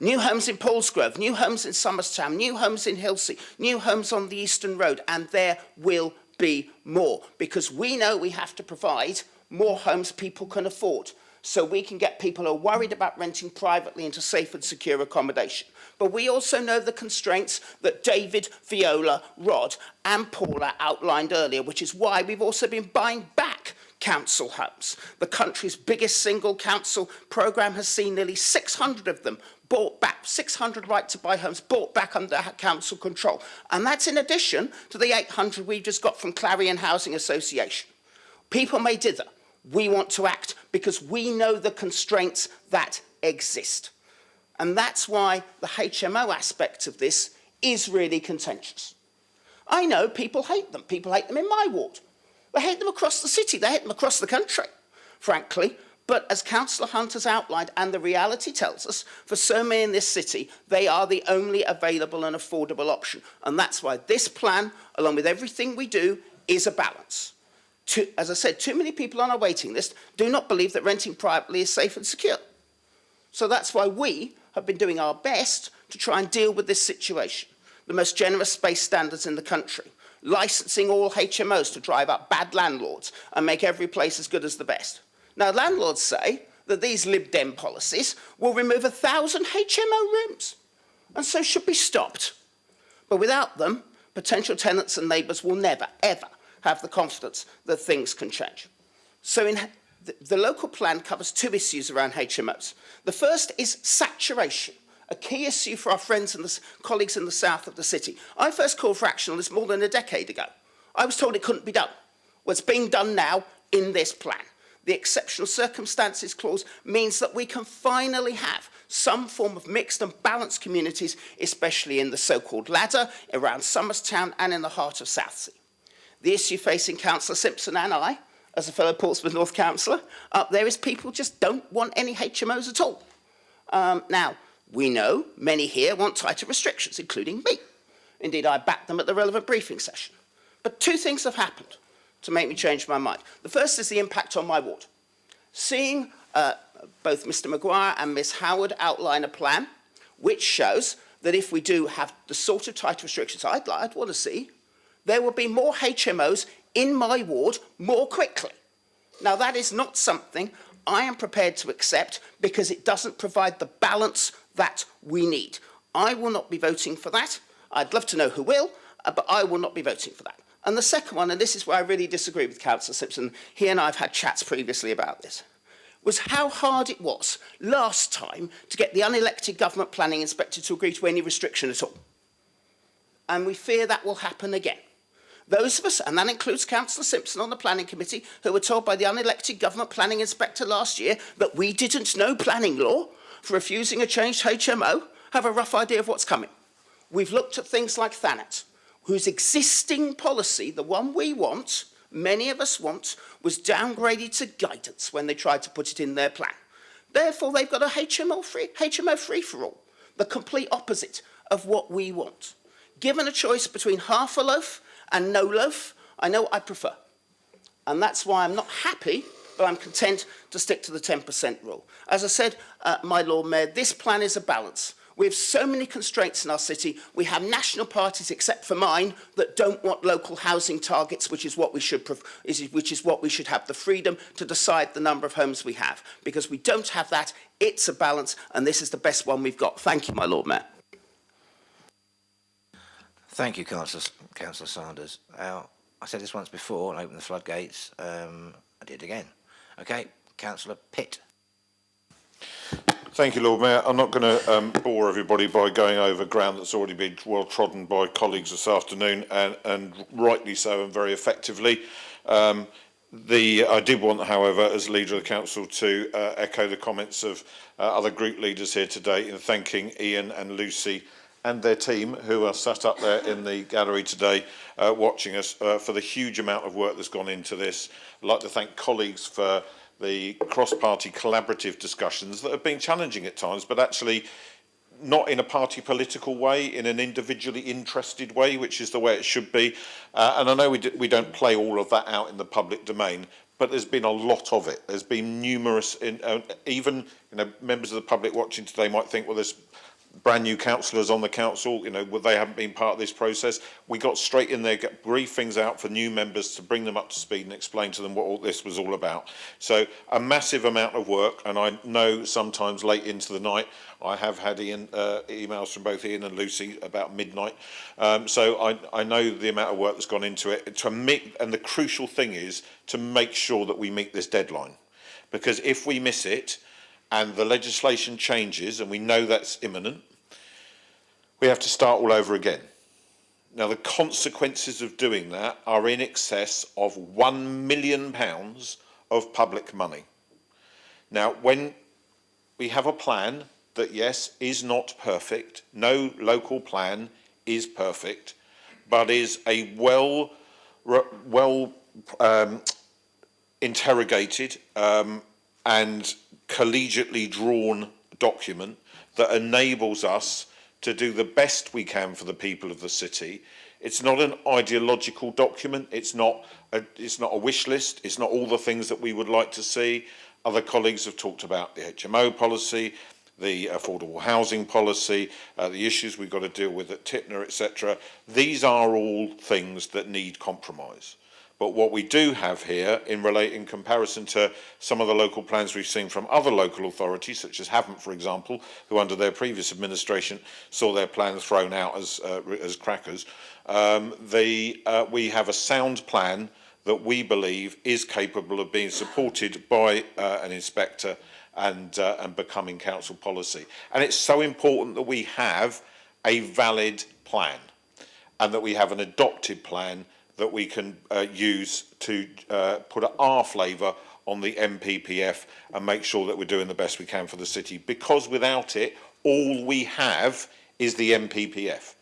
New homes in Paulsgrove, new homes in Somerstown, new homes in Hilsey, new homes on the Eastern Road, and there will be more, because we know we have to provide more homes people can afford, so we can get people who are worried about renting privately into safe and secure accommodation. But we also know the constraints that David, Viola, Rod and Paula outlined earlier, which is why we've also been buying back council homes. The country's biggest single council programme has seen nearly 600 of them bought back, 600 right-to-buy homes bought back under council control. And that's in addition to the 800 we've just got from Clarion Housing Association. People may dither. We want to act because we know the constraints that exist. And that's why the HMO aspect of this is really contentious. I know people hate them. People hate them in my ward. They hate them across the city. They hate them across the country, frankly. But as Councillor Hunt has outlined, and the reality tells us, for so many in this city, they are the only available and affordable option. And that's why this plan, along with everything we do, is a balance. As I said, too many people on our waiting list do not believe that renting privately is safe and secure. So that's why we have been doing our best to try and deal with this situation. The most generous space standards in the country, licensing all HMOs to drive up bad landlords and make every place as good as the best. Now, landlords say that these Lib Dem policies will remove 1,000 HMO rooms and so should be stopped. But without them, potential tenants and neighbours will never, ever have the confidence that things can change. So the local plan covers two issues around HMOs. The first is saturation, a key issue for our friends and colleagues in the south of the city. I first called for action on this more than a decade ago. I was told it couldn't be done. Well, it's being done now in this plan. The exceptional circumstances clause means that we can finally have some form of mixed and balanced communities, especially in the so-called ladder, around Somerstown and in the heart of Southsea. The issue facing Councillor Simpson and I as a fellow Portsmouth North councillor up there, is people just don't want any HMOs at all. Now, we know many here want tighter restrictions, including me. Indeed, I backed them at the relevant briefing session. But two things have happened to make me change my mind. The first is the impact on my ward. Seeing both Mr Maguire and Ms Howard outline a plan which shows that if we do have the sort of tight restrictions I'd want to see, there will be more HMOs in my ward more quickly. Now, that is not something I am prepared to accept because it doesn't provide the balance that we need. I will not be voting for that. I'd love to know who will, but I will not be voting for that. And the second one, and this is where I really disagree with Councillor Simpson, he and I have had chats previously about this, was how hard it was last time to get the unelected government planning inspector to agree to any restriction at all. And we fear that will happen again. Those of us, and that includes Councillor Simpson on the planning committee, who were told by the unelected government planning inspector last year that we didn't know planning law for refusing a changed HMO, have a rough idea of what's coming. We've looked at things like Thanet, whose existing policy, the one we want, many of us want, was downgraded to guidance when they tried to put it in their plan. Therefore, they've got a HMO free-for-all, the complete opposite of what we want. Given a choice between half a loaf and no loaf, I know what I prefer. And that's why I'm not happy, but I'm content to stick to the 10% rule. As I said, my Lord Mayor, this plan is a balance. We have so many constraints in our city. We have national parties, except for mine, that don't want local housing targets, which is what we should have the freedom to decide the number of homes we have. Because we don't have that, it's a balance, and this is the best one we've got. Thank you, my Lord Mayor. Thank you, Councillor Sanders. I said this once before, and opened the floodgates. I did it again. Okay, Councillor Pitt. Thank you, Lord Mayor. I'm not going to bore everybody by going over ground that's already been well trodden by colleagues this afternoon, and rightly so and very effectively. I did want, however, as leader of the council, to echo the comments of other group leaders here today in thanking Ian and Lucy and their team who are sat up there in the gallery today watching us for the huge amount of work that's gone into this. I'd like to thank colleagues for the cross-party collaborative discussions that have been challenging at times, but actually not in a party political way, in an individually interested way, which is the way it should be. And I know we don't play all of that out in the public domain, but there's been a lot of it. There's been numerous, even members of the public watching today might think, well, there's brand new councillors on the council, they haven't been part of this process. We got straight in there, get briefings out for new members to bring them up to speed and explain to them what all this was all about. So a massive amount of work, and I know sometimes late into the night, I have had emails from both Ian and Lucy about midnight. So I know the amount of work that's gone into it. And the crucial thing is to make sure that we meet this deadline. Because if we miss it, and the legislation changes, and we know that's imminent, we have to start all over again. Now, the consequences of doing that are in excess of £1 million of public money. Now, when we have a plan that, yes, is not perfect, no local plan is perfect, but is a well interrogated and collegiately drawn document that enables us to do the best we can for the people of the city. It's not an ideological document. It's not a wish list. It's not all the things that we would like to see. Other colleagues have talked about the HMO policy, the affordable housing policy, the issues we've got to deal with at Tipner, etc. These are all things that need compromise. But what we do have here, in comparison to some of the local plans we've seen from other local authorities, such as Havant, for example, who under their previous administration saw their plans thrown out as crackers, we have a sound plan that we believe is capable of being supported by an inspector and becoming council policy. And it's so important that we have a valid plan and that we have an adopted plan that we can use to put our flavour on the MPPF and make sure that we're doing the best we can for the city. Because without it, all we have is the MPPF.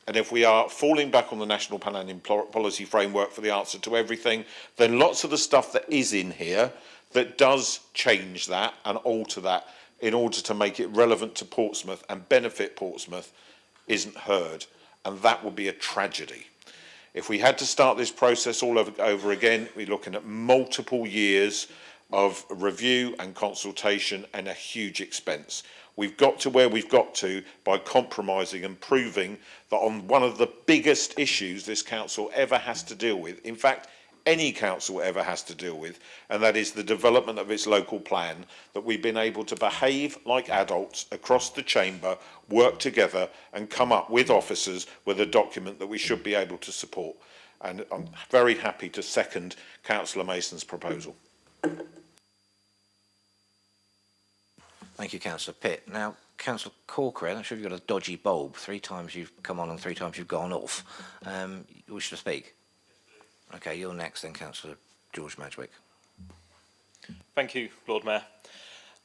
And if we are falling back on the National Planning Policy Framework for the answer to everything, then lots of the stuff that is in here that does change that and alter that in order to make it relevant to Portsmouth and benefit Portsmouth isn't heard. And that would be a tragedy. If we had to start this process all over again, we're looking at multiple years of review and consultation and a huge expense. We've got to where we've got to by compromising and proving that on one of the biggest issues this council ever has to deal with, in fact, any council ever has to deal with, and that is the development of its local plan, that we've been able to behave like adults across the chamber, work together and come up with officers with a document that we should be able to support. And I'm very happy to second Councillor Mason's proposal. Thank you, Councillor Pitt. Now, Councillor Corkery, I'm not sure if you've got a dodgy bulb. 3 times you've come on and 3 times you've gone off. You wish to speak? Okay, you're next then, Councillor George Madgwick. Thank you, Lord Mayor.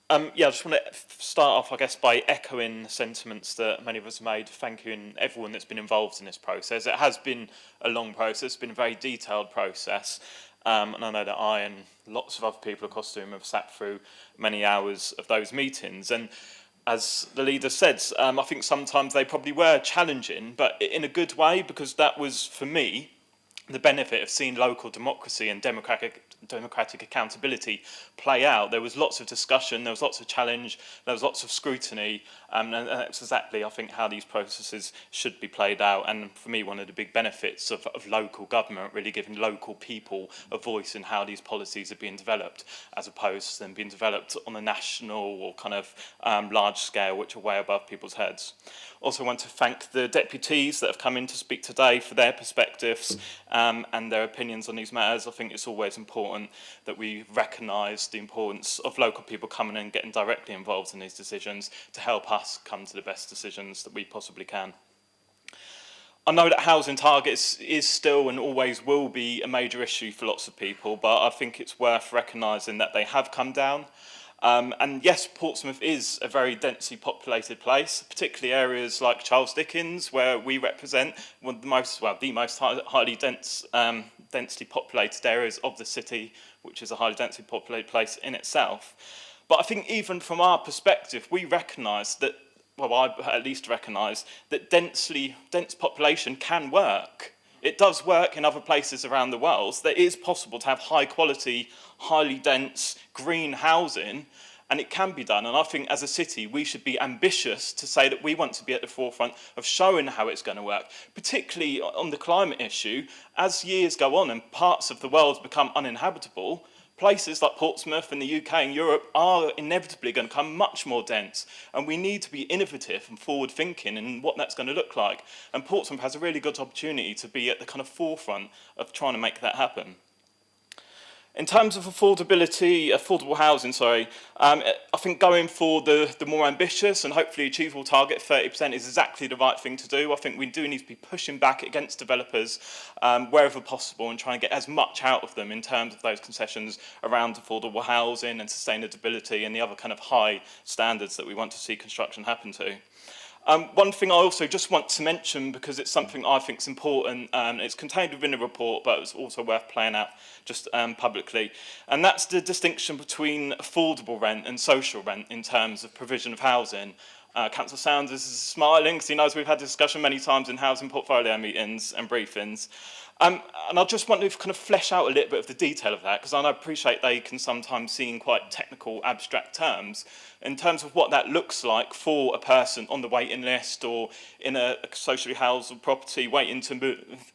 Yeah, I just want to start off, I guess, by echoing sentiments that many of us made, thanking everyone that's been involved in this process. It has been a long process, it's been a very detailed process, and I know that I and lots of other people across the room have sat through many hours of those meetings. And as the leader said, I think sometimes they probably were challenging, but in a good way, because that was, for me, the benefit of seeing local democracy and democratic accountability play out. There was lots of discussion, there was lots of challenge, there was lots of scrutiny, and that's exactly, I think, how these processes should be played out. And for me, one of the big benefits of local government, really giving local people a voice in how these policies are being developed, as opposed to them being developed on a national or kind of large scale, which are way above people's heads. Also want to thank the deputies that have come in to speak today for their perspectives and their opinions on these matters. I think it's always important that we recognise the importance of local people coming in and getting directly involved in these decisions to help us come to the best decisions that we possibly can. I know that housing targets is still and always will be a major issue for lots of people, but I think it's worth recognising that they have come down. And yes, Portsmouth is a very densely populated place, particularly areas like Charles Dickens, where we represent one of the most, well, the most highly densely populated areas of the city, which is a highly densely populated place in itself. But I think even from our perspective, we recognise that, well, I at least recognise that dense population can work. It does work in other places around the world. That it is possible to have high quality, highly dense, green housing, and it can be done. And I think as a city, we should be ambitious to say that we want to be at the forefront of showing how it's going to work, particularly on the climate issue. As years go on and parts of the world become uninhabitable, places like Portsmouth and the UK and Europe are inevitably going to become much more dense, and we need to be innovative and forward-thinking in what that's going to look like. And Portsmouth has a really good opportunity to be at the kind of forefront of trying to make that happen. In terms of affordable housing, I think going for the more ambitious and hopefully achievable target, 30%, is exactly the right thing to do. I think we do need to be pushing back against developers wherever possible and trying to get as much out of them in terms of those concessions around affordable housing and sustainability and the other kind of high standards that we want to see construction happen to. One thing I also just want to mention, because it's something I think is important, it's contained within the report, but it's also worth playing out just publicly, and that's the distinction between affordable rent and social rent in terms of provision of housing. Councillor Sanders is smiling because he knows we've had this discussion many times in housing portfolio meetings and briefings. And I just want to kind of flesh out a little bit of the detail of that, because I appreciate they can sometimes seem quite technical, abstract terms, in terms of what that looks like for a person on the waiting list or in a socially housed property waiting to move.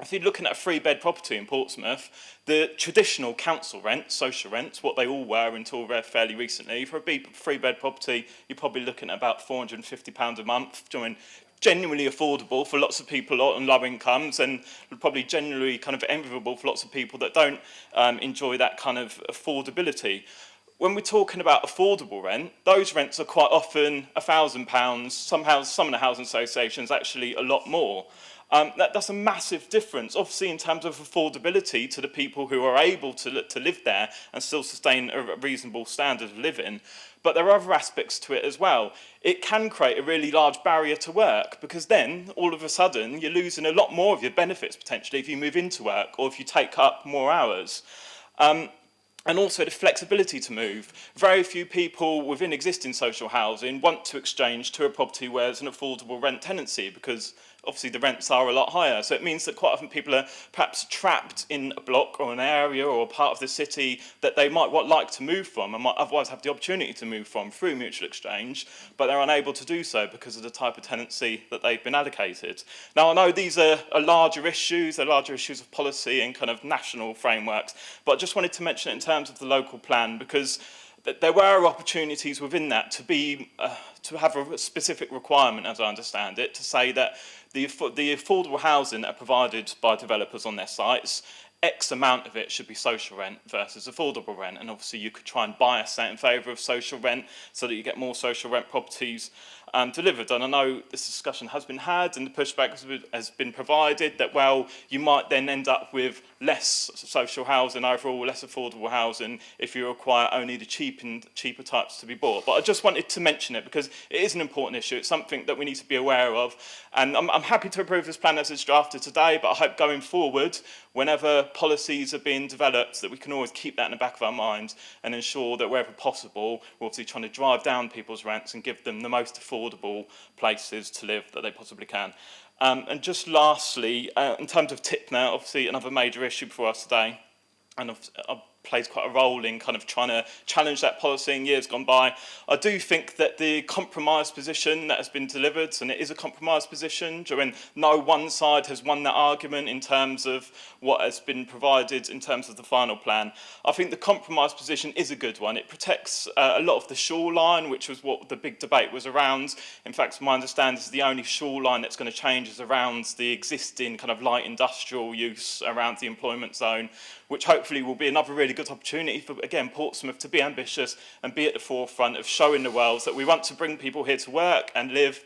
If you're looking at a 3-bed property in Portsmouth, the traditional council rent, social rents, what they all were until fairly recently, for a 3-bed property, you're probably looking at about £450 a month, genuinely affordable for lots of people on low incomes, and probably generally kind of enviable for lots of people that don't enjoy that kind of affordability. When we're talking about affordable rent, those rents are quite often £1,000, some of the housing associations actually a lot more. That's a massive difference, obviously in terms of affordability to the people who are able to live there and still sustain a reasonable standard of living. But there are other aspects to it as well. It can create a really large barrier to work, because then all of a sudden you're losing a lot more of your benefits potentially if you move into work or if you take up more hours. And also the flexibility to move. Very few people within existing social housing want to exchange to a property where there's an affordable rent tenancy, because obviously the rents are a lot higher. So it means that quite often people are perhaps trapped in a block or an area or a part of the city that they might like to move from and might otherwise have the opportunity to move from through mutual exchange, but they're unable to do so because of the type of tenancy that they've been allocated. Now, I know these are larger issues, they're larger issues of policy and kind of national frameworks, but I just wanted to mention it in terms of the local plan, because there were opportunities within that to have a specific requirement, as I understand it, to say that the affordable housing that are provided by developers on their sites, X amount of it should be social rent versus affordable rent. And obviously you could try and bias that in favour of social rent so that you get more social rent properties delivered. And I know this discussion has been had and the pushback has been provided that, well, you might then end up with less social housing overall, less affordable housing, if you require only the cheaper types to be bought. But I just wanted to mention it because it is an important issue. It's something that we need to be aware of. And I'm happy to approve this plan as it's drafted today, but I hope going forward, whenever policies are being developed, that we can always keep that in the back of our minds and ensure that wherever possible, we're obviously trying to drive down people's rents and give them the most affordable places to live that they possibly can. And just lastly, in terms of TIPNET, obviously another major issue for us today, and I've played quite a role in kind of trying to challenge that policy in years gone by. I do think that the compromise position that has been delivered, and it is a compromise position, when no one side has won that argument in terms of what has been provided in terms of the final plan. I think the compromise position is a good one. It protects a lot of the shoreline, which was what the big debate was around. In fact, my understanding is the only shoreline that's going to change is around the existing kind of light industrial use around the employment zone, which hopefully will be another really good opportunity for, again, Portsmouth to be ambitious and be at the forefront of showing the world that we want to bring people here to work and live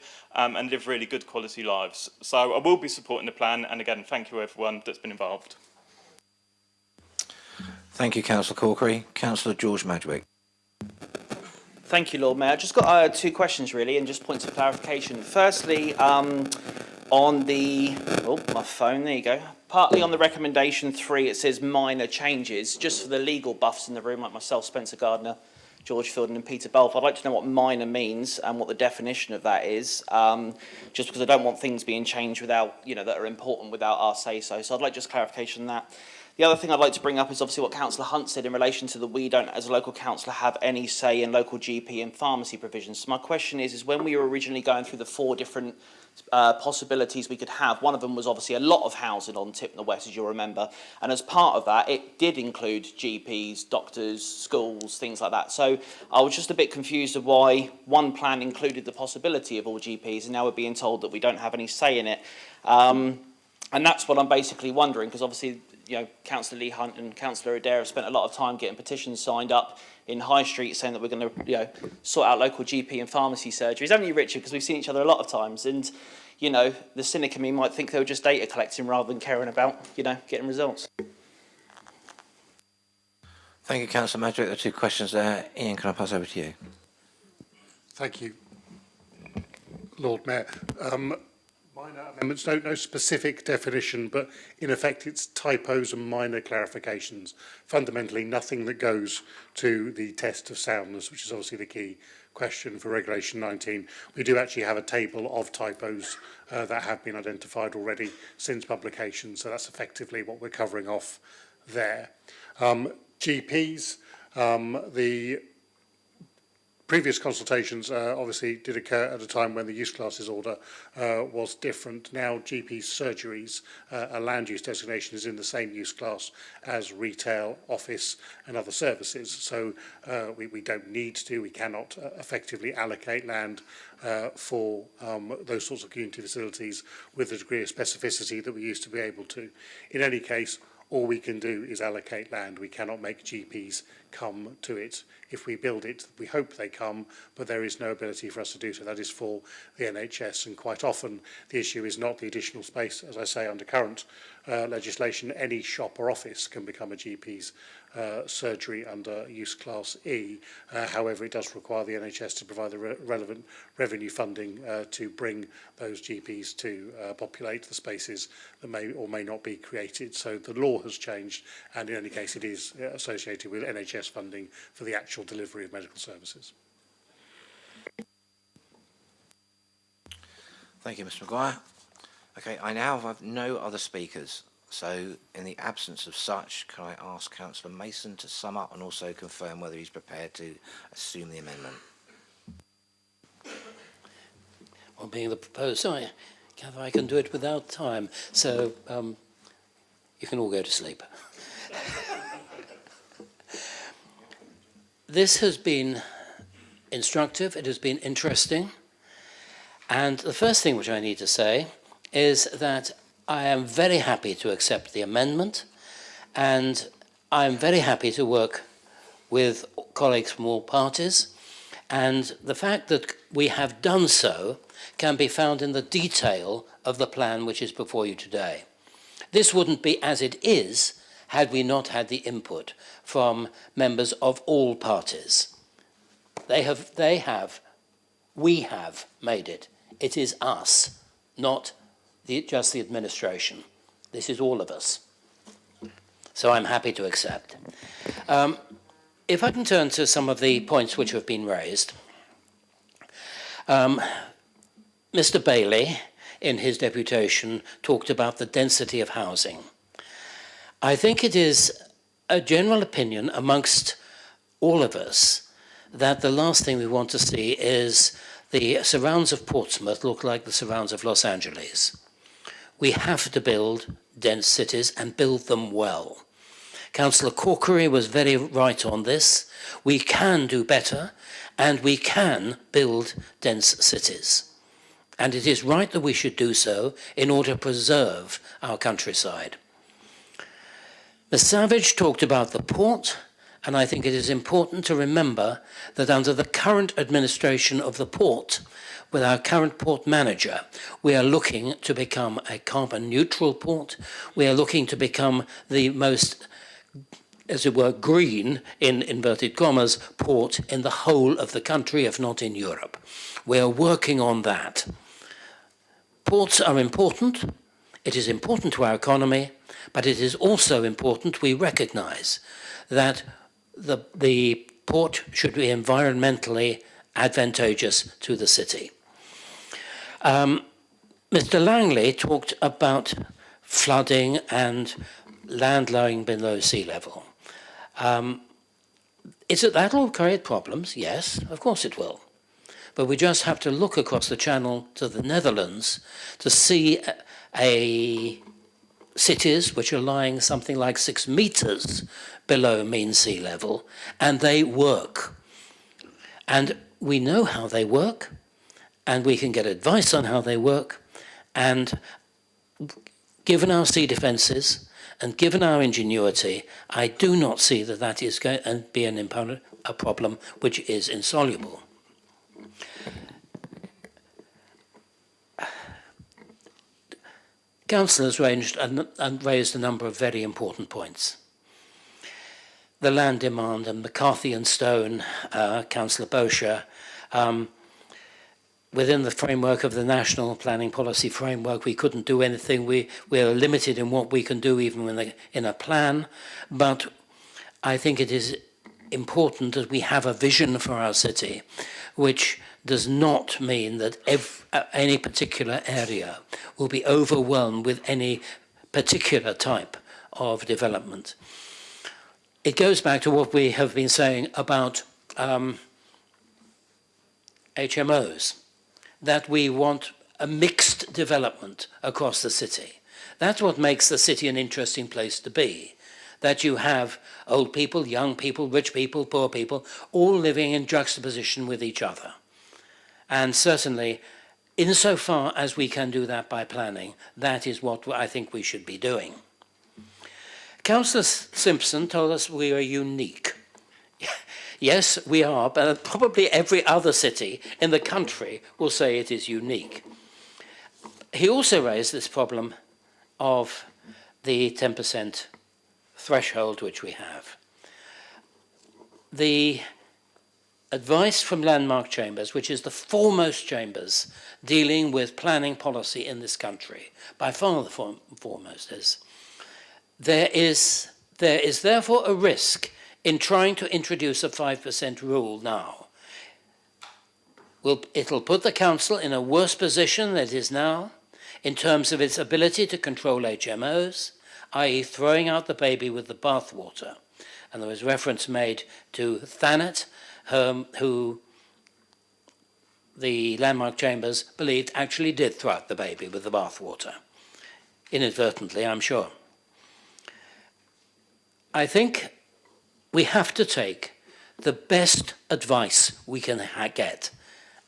really good quality lives. So I will be supporting the plan, and again, thank you everyone that's been involved. Thank you, Councillor Corkery. Councillor George Madgwick. Thank you, Lord Mayor. I've just got two questions, really, and just points of clarification. Firstly, on the... Oh, my phone, there you go. Partly on the recommendation 3, it says minor changes. Just for the legal buffs in the room, like myself, Spencer Gardner, George Fielden and Peter Belf, I'd like to know what minor means and what the definition of that is, just because I don't want things being changed without, that are important without our say-so. So I'd like just clarification on that. The other thing I'd like to bring up is obviously what Councillor Hunt said in relation to that we don't, as a local councillor, have any say in local GP and pharmacy provisions. So my question is when we were originally going through the 4 different possibilities we could have, one of them was obviously a lot of housing on Tipner West, as you'll remember, and as part of that, it did include GPs, doctors, schools, things like that. So I was just a bit confused of why one plan included the possibility of all GPs, and now we're being told that we don't have any say in it. And that's what I'm basically wondering, because obviously, Councillor Lee Hunt and Councillor Adair have spent a lot of time getting petitions signed up in High Street saying that we're going to, sort out local GP and pharmacy surgeries. Haven't you, Richard? Because we've seen each other a lot of times. And, the cynic in me might think they were just data collecting rather than caring about, getting results. Thank you, Councillor Madgwick. There are 2 questions there. Ian, can I pass over to you? Thank you, Lord Mayor. Minor amendments, no specific definition, but in effect it's typos and minor clarifications. Fundamentally nothing that goes to the test of soundness, which is obviously the key question for Regulation 19. We do actually have a table of typos that have been identified already since publication, so that's effectively what we're covering off there. GPs, the previous consultations obviously did occur at a time when the use classes order was different. Now GP surgeries, a land use designation, is in the same use class as retail, office and other services. So we don't need to, we cannot effectively allocate land for those sorts of community facilities with the degree of specificity that we used to be able to. In any case, all we can do is allocate land. We cannot make GPs come to it. If we build it, we hope they come, but there is no ability for us to do so. That is for the NHS, and quite often the issue is not the additional space. As I say, under current legislation, any shop or office can become a GP's surgery under use class E. However, it does require the NHS to provide the relevant revenue funding to bring those GPs to populate the spaces that may or may not be created. So the law has changed, and in any case it is associated with NHS funding for the actual delivery of medical services. Thank you, Mr Maguire. Okay, I now have no other speakers. So, in the absence of such, can I ask Councillor Mason to sum up and also confirm whether he's prepared to assume the amendment? Well, being the proposer, I gather I can do it without time. So, you can all go to sleep. This has been instructive, it has been interesting. And the first thing which I need to say is that I am very happy to accept the amendment, and I am very happy to work with colleagues from all parties, and the fact that we have done so can be found in the detail of the plan which is before you today. This wouldn't be as it is had we not had the input from members of all parties. We have made it. It is us, not just the administration. This is all of us. So I'm happy to accept. If I can turn to some of the points which have been raised. Mr. Bailey, in his deputation, talked about the density of housing. I think it is a general opinion amongst all of us that the last thing we want to see is the surrounds of Portsmouth look like the surrounds of Los Angeles. We have to build dense cities and build them well. Councillor Corkery was very right on this. We can do better, and we can build dense cities. And it is right that we should do so in order to preserve our countryside. Ms. Savage talked about the port, and I think it is important to remember that under the current administration of the port, with our current port manager, we are looking to become a carbon neutral port. We are looking to become the most, as it were, green, in inverted commas, port in the whole of the country, if not in Europe. We are working on that. Ports are important. It is important to our economy, but it is also important we recognize that the port should be environmentally advantageous to the city. Mr. Langley talked about flooding and land lying below sea level. That will create problems? Yes, of course it will. But we just have to look across the channel to the Netherlands to see cities which are lying something like 6 meters below mean sea level, and they work. And we know how they work, and we can get advice on how they work, and given our sea defences and given our ingenuity, I do not see that that is going to be a problem which is insoluble. Councillors raised a number of very important points. The land demand, and McCarthy and Stone, Councillor Bosher, within the framework of the National Planning Policy Framework, we couldn't do anything. We are limited in what we can do even in a plan, but I think it is important that we have a vision for our city, which does not mean that any particular area will be overwhelmed with any particular type of development. It goes back to what we have been saying about HMOs, that we want a mixed development across the city. That's what makes the city an interesting place to be, that you have old people, young people, rich people, poor people, all living in juxtaposition with each other. And certainly, insofar as we can do that by planning, that is what I think we should be doing. Councillor Simpson told us we are unique Yes, we are, but probably every other city in the country will say it is unique. He also raised this problem of the 10% threshold which we have. The advice from Landmark Chambers, which is the foremost chambers dealing with planning policy in this country, by far the foremost is, there is therefore a risk in trying to introduce a 5% rule now. It'll put the council in a worse position than it is now in terms of its ability to control HMOs, i.e. throwing out the baby with the bathwater. And there was reference made to Thanet, who the Landmark Chambers believed actually did throw out the baby with the bathwater. Inadvertently, I'm sure. I think we have to take the best advice we can get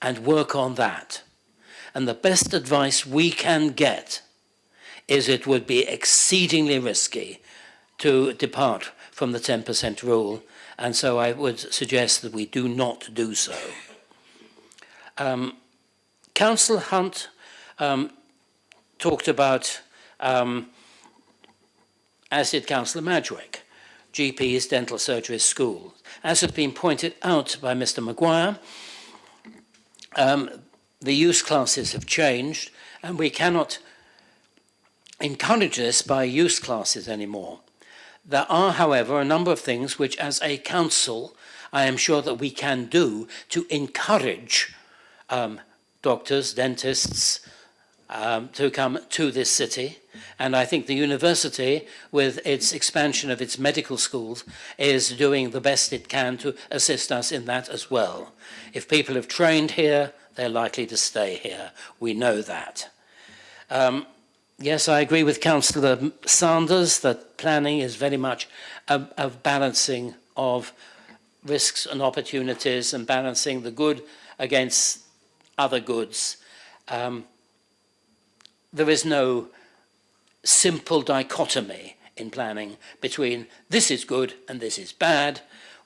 and work on that. And the best advice we can get is it would be exceedingly risky to depart from the 10% rule, and so I would suggest that we do not do so. Councillor Hunt talked about, as did Councillor Madgwick, GPs, dental surgeries, schools. As has been pointed out by Mr. Maguire, the use classes have changed, and we cannot encourage this by use classes anymore. There are, however, a number of things which, as a council, I am sure that we can do to encourage doctors, dentists, to come to this city. And I think the university, with its expansion of its medical schools, is doing the best it can to assist us in that as well. If people have trained here, they're likely to stay here. We know that. Yes, I agree with Councillor Sanders that planning is very much a balancing of risks and opportunities and balancing the good against other goods. There is no simple dichotomy in planning between this is good and this is bad.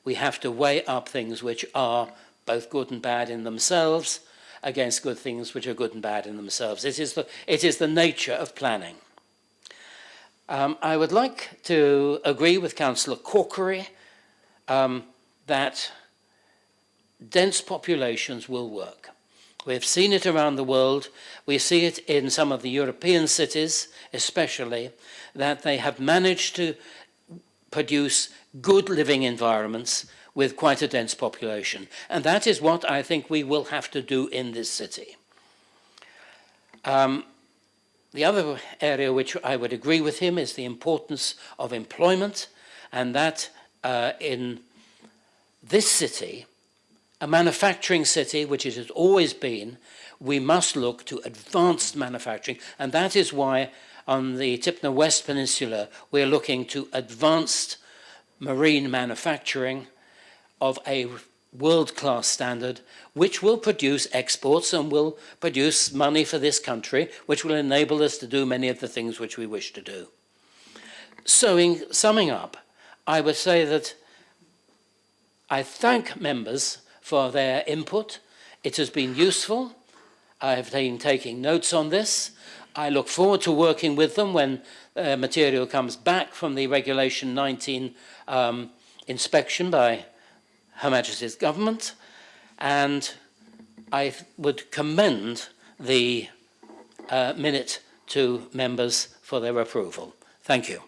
We have to weigh up things which are both good and bad in themselves against good things which are good and bad in themselves. It is the nature of planning. I would like to agree with Councillor Corkery that dense populations will work. We've seen it around the world. We see it in some of the European cities, especially, that they have managed to produce good living environments with quite a dense population. And that is what I think we will have to do in this city. The other area which I would agree with him is the importance of employment, and that in this city, a manufacturing city, which it has always been, we must look to advanced manufacturing, and that is why on the Tipner West Peninsula we're looking to advanced marine manufacturing of a world-class standard, which will produce exports and will produce money for this country, which will enable us to do many of the things which we wish to do. So in summing up, I would say that I thank members for their input. It has been useful. I've been taking notes on this. I look forward to working with them when material comes back from the Regulation 19 inspection by Her Majesty's Government, and I would commend the minute to members for their approval. Thank you.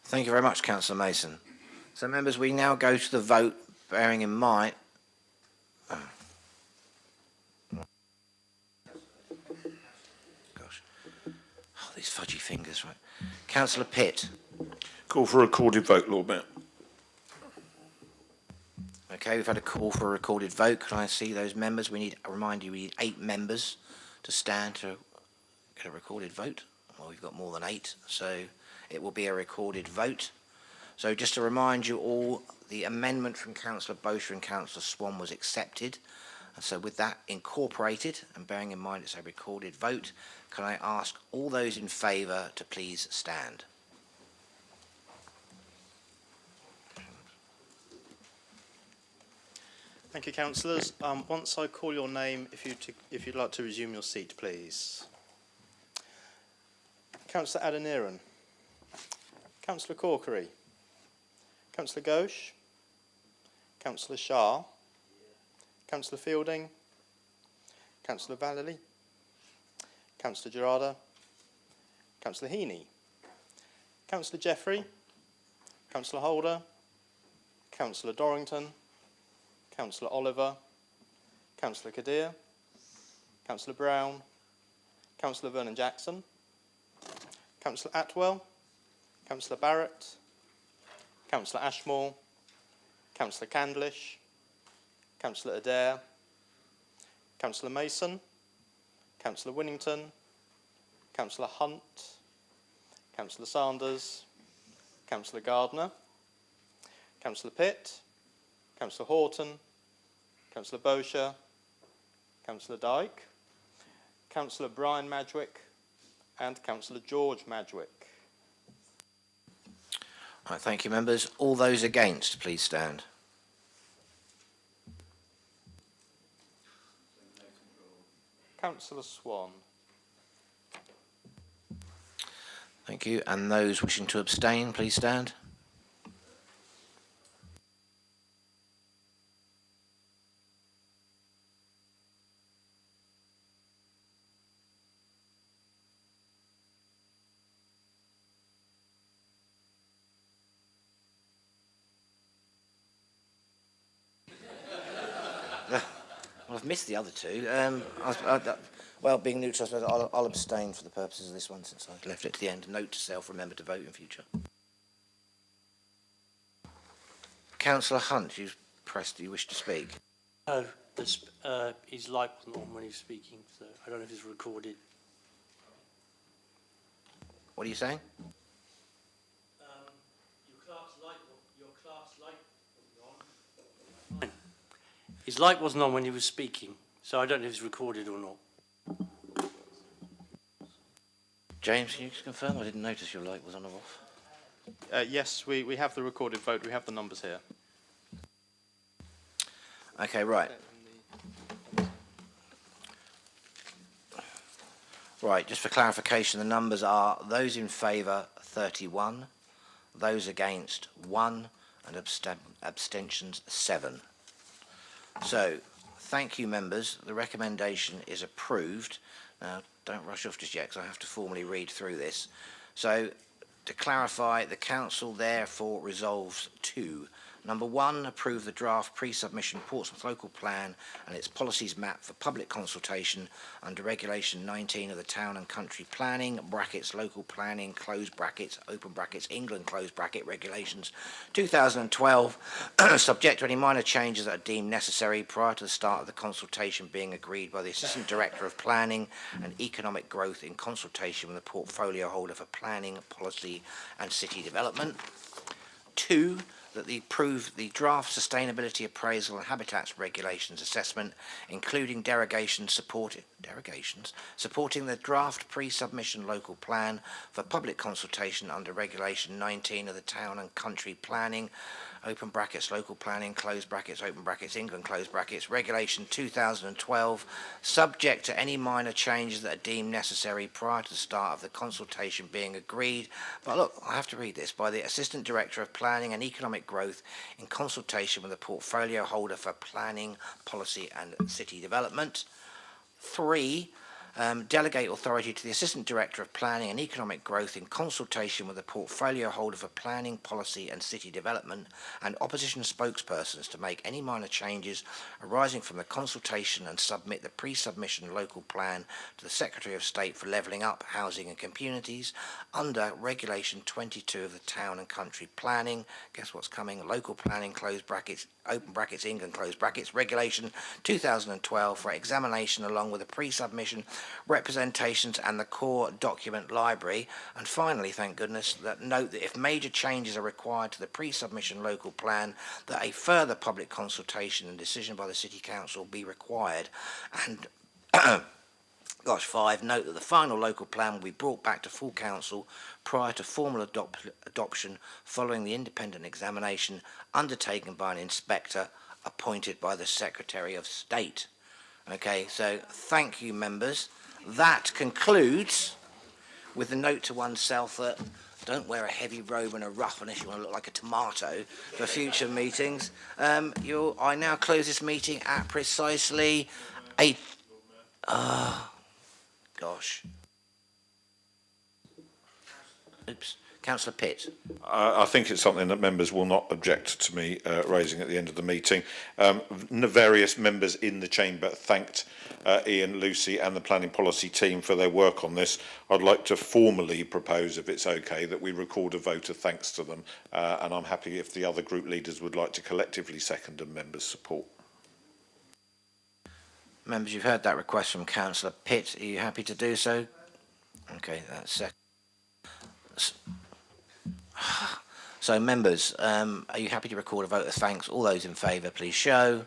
Thank you very much, Councillor Mason. So, members, we now go to the vote, bearing in mind... Gosh. Oh, these fudgy fingers, right. Councillor Pitt. Call for a recorded vote, Lord Mayor. Okay, we've had a call for a recorded vote. Can I see those members? We need, I remind you, we need 8 members to stand to get a recorded vote. Well, we've got more than 8, so it will be a recorded vote. So just to remind you all, the amendment from Councillor Bosher and Councillor Swan was accepted. And so with that incorporated, and bearing in mind it's a recorded vote, can I ask all those in favour to please stand? Thank you, councillors. Once I call your name, if you'd like to resume your seat, please. Councillor Adeniran. Councillor Corkery. Councillor Ghosh. Councillor Shah. Councillor Fielding. Councillor Vallely. Councillor Gerarda. Councillor Heaney. Councillor Jeffrey. Councillor Holder. Councillor Dorrington. Councillor Oliver. Councillor Kadir. Councillor Brown. Councillor Vernon Jackson. Councillor Atwell. Councillor Barrett. Councillor Ashmore. Councillor Candlish. Councillor Adair. Councillor Mason. Councillor Winnington. Councillor Hunt. Councillor Sanders. Councillor Gardner. Councillor Pitt. Councillor Horton. Councillor Bosher. Councillor Dyke. Councillor Brian Madgwick. And Councillor George Madgwick. Right, thank you, members. All those against, please stand. Councillor Swan. Thank you. And those wishing to abstain, please stand. Well, I've missed the other two. Well, being neutral, I suppose I'll abstain for the purposes of this one since I left it to the end. Note to self, remember to vote in future. Councillor Hunt, you've pressed, do you wish to speak? No, his light wasn't on when he was speaking, so I don't know if it's recorded. What are you saying? Your class light wasn't on. His light wasn't on when he was speaking, so I don't know if it's recorded or not. James, can you just confirm? I didn't notice your light was on or off. Yes, we have the recorded vote. We have the numbers here. Okay, right. Right, just for clarification, the numbers are those in favour 31, those against 1, and abstentions 7. So, thank you, members. The recommendation is approved. Now, don't rush off just yet because I have to formally read through this. So, to clarify, the Council therefore resolves to: Number 1, approve the draft pre-submission Portsmouth local plan and its policies map for public consultation under Regulation 19 of the Town and Country Planning, brackets, local planning, close brackets, open brackets, England, close bracket, regulations 2012, subject to any minor changes that are deemed necessary prior to the start of the consultation being agreed by the Assistant Director of Planning and Economic Growth in consultation with the portfolio holder for planning, policy and city development. 2, that they approve the draft sustainability appraisal and habitats regulations assessment, including derogations supporting the draft pre-submission local plan for public consultation under Regulation 19 of the Town and Country Planning, open brackets, local planning, close brackets, open brackets, England, close brackets, Regulation 2012, subject to any minor changes that are deemed necessary prior to the start of the consultation being agreed. But look, I have to read this, by the Assistant Director of Planning and Economic Growth in consultation with the portfolio holder for planning, policy and city development. 3, delegate authority to the Assistant Director of Planning and Economic Growth in consultation with the portfolio holder for planning, policy and city development and opposition spokespersons to make any minor changes arising from the consultation and submit the pre-submission local plan to the Secretary of State for Levelling Up, Housing and Communities under Regulation 22 of the Town and Country Planning. Guess what's coming? Local planning, close brackets, open brackets, England, close brackets, Regulation 2012 for examination along with the pre-submission representations and the core document library. And finally, thank goodness, that note that if major changes are required to the pre-submission local plan, that a further public consultation and decision by the City Council be required. And 5, note that the final local plan will be brought back to full council prior to formal adoption following the independent examination undertaken by an inspector appointed by the Secretary of State. Okay, so thank you, members. That concludes with the note to oneself that don't wear a heavy robe and a ruff unless you want to look like a tomato for future meetings. I now close this meeting at precisely 8. Gosh. Oops. Councillor Pitt. I think it's something that members will not object to me raising at the end of the meeting. Various members in the chamber thanked Ian, Lucy and the planning policy team for their work on this. I'd like to formally propose, if it's okay, that we record a vote of thanks to them, and I'm happy if the other group leaders would like to collectively second and members support. Members, you've heard that request from Councillor Pitt. Are you happy to do so? Okay, that's second. So, members, are you happy to record a vote of thanks? All those in favour, please show.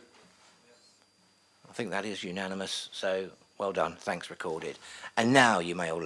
I think that is unanimous, so well done. Thanks recorded. And now you may all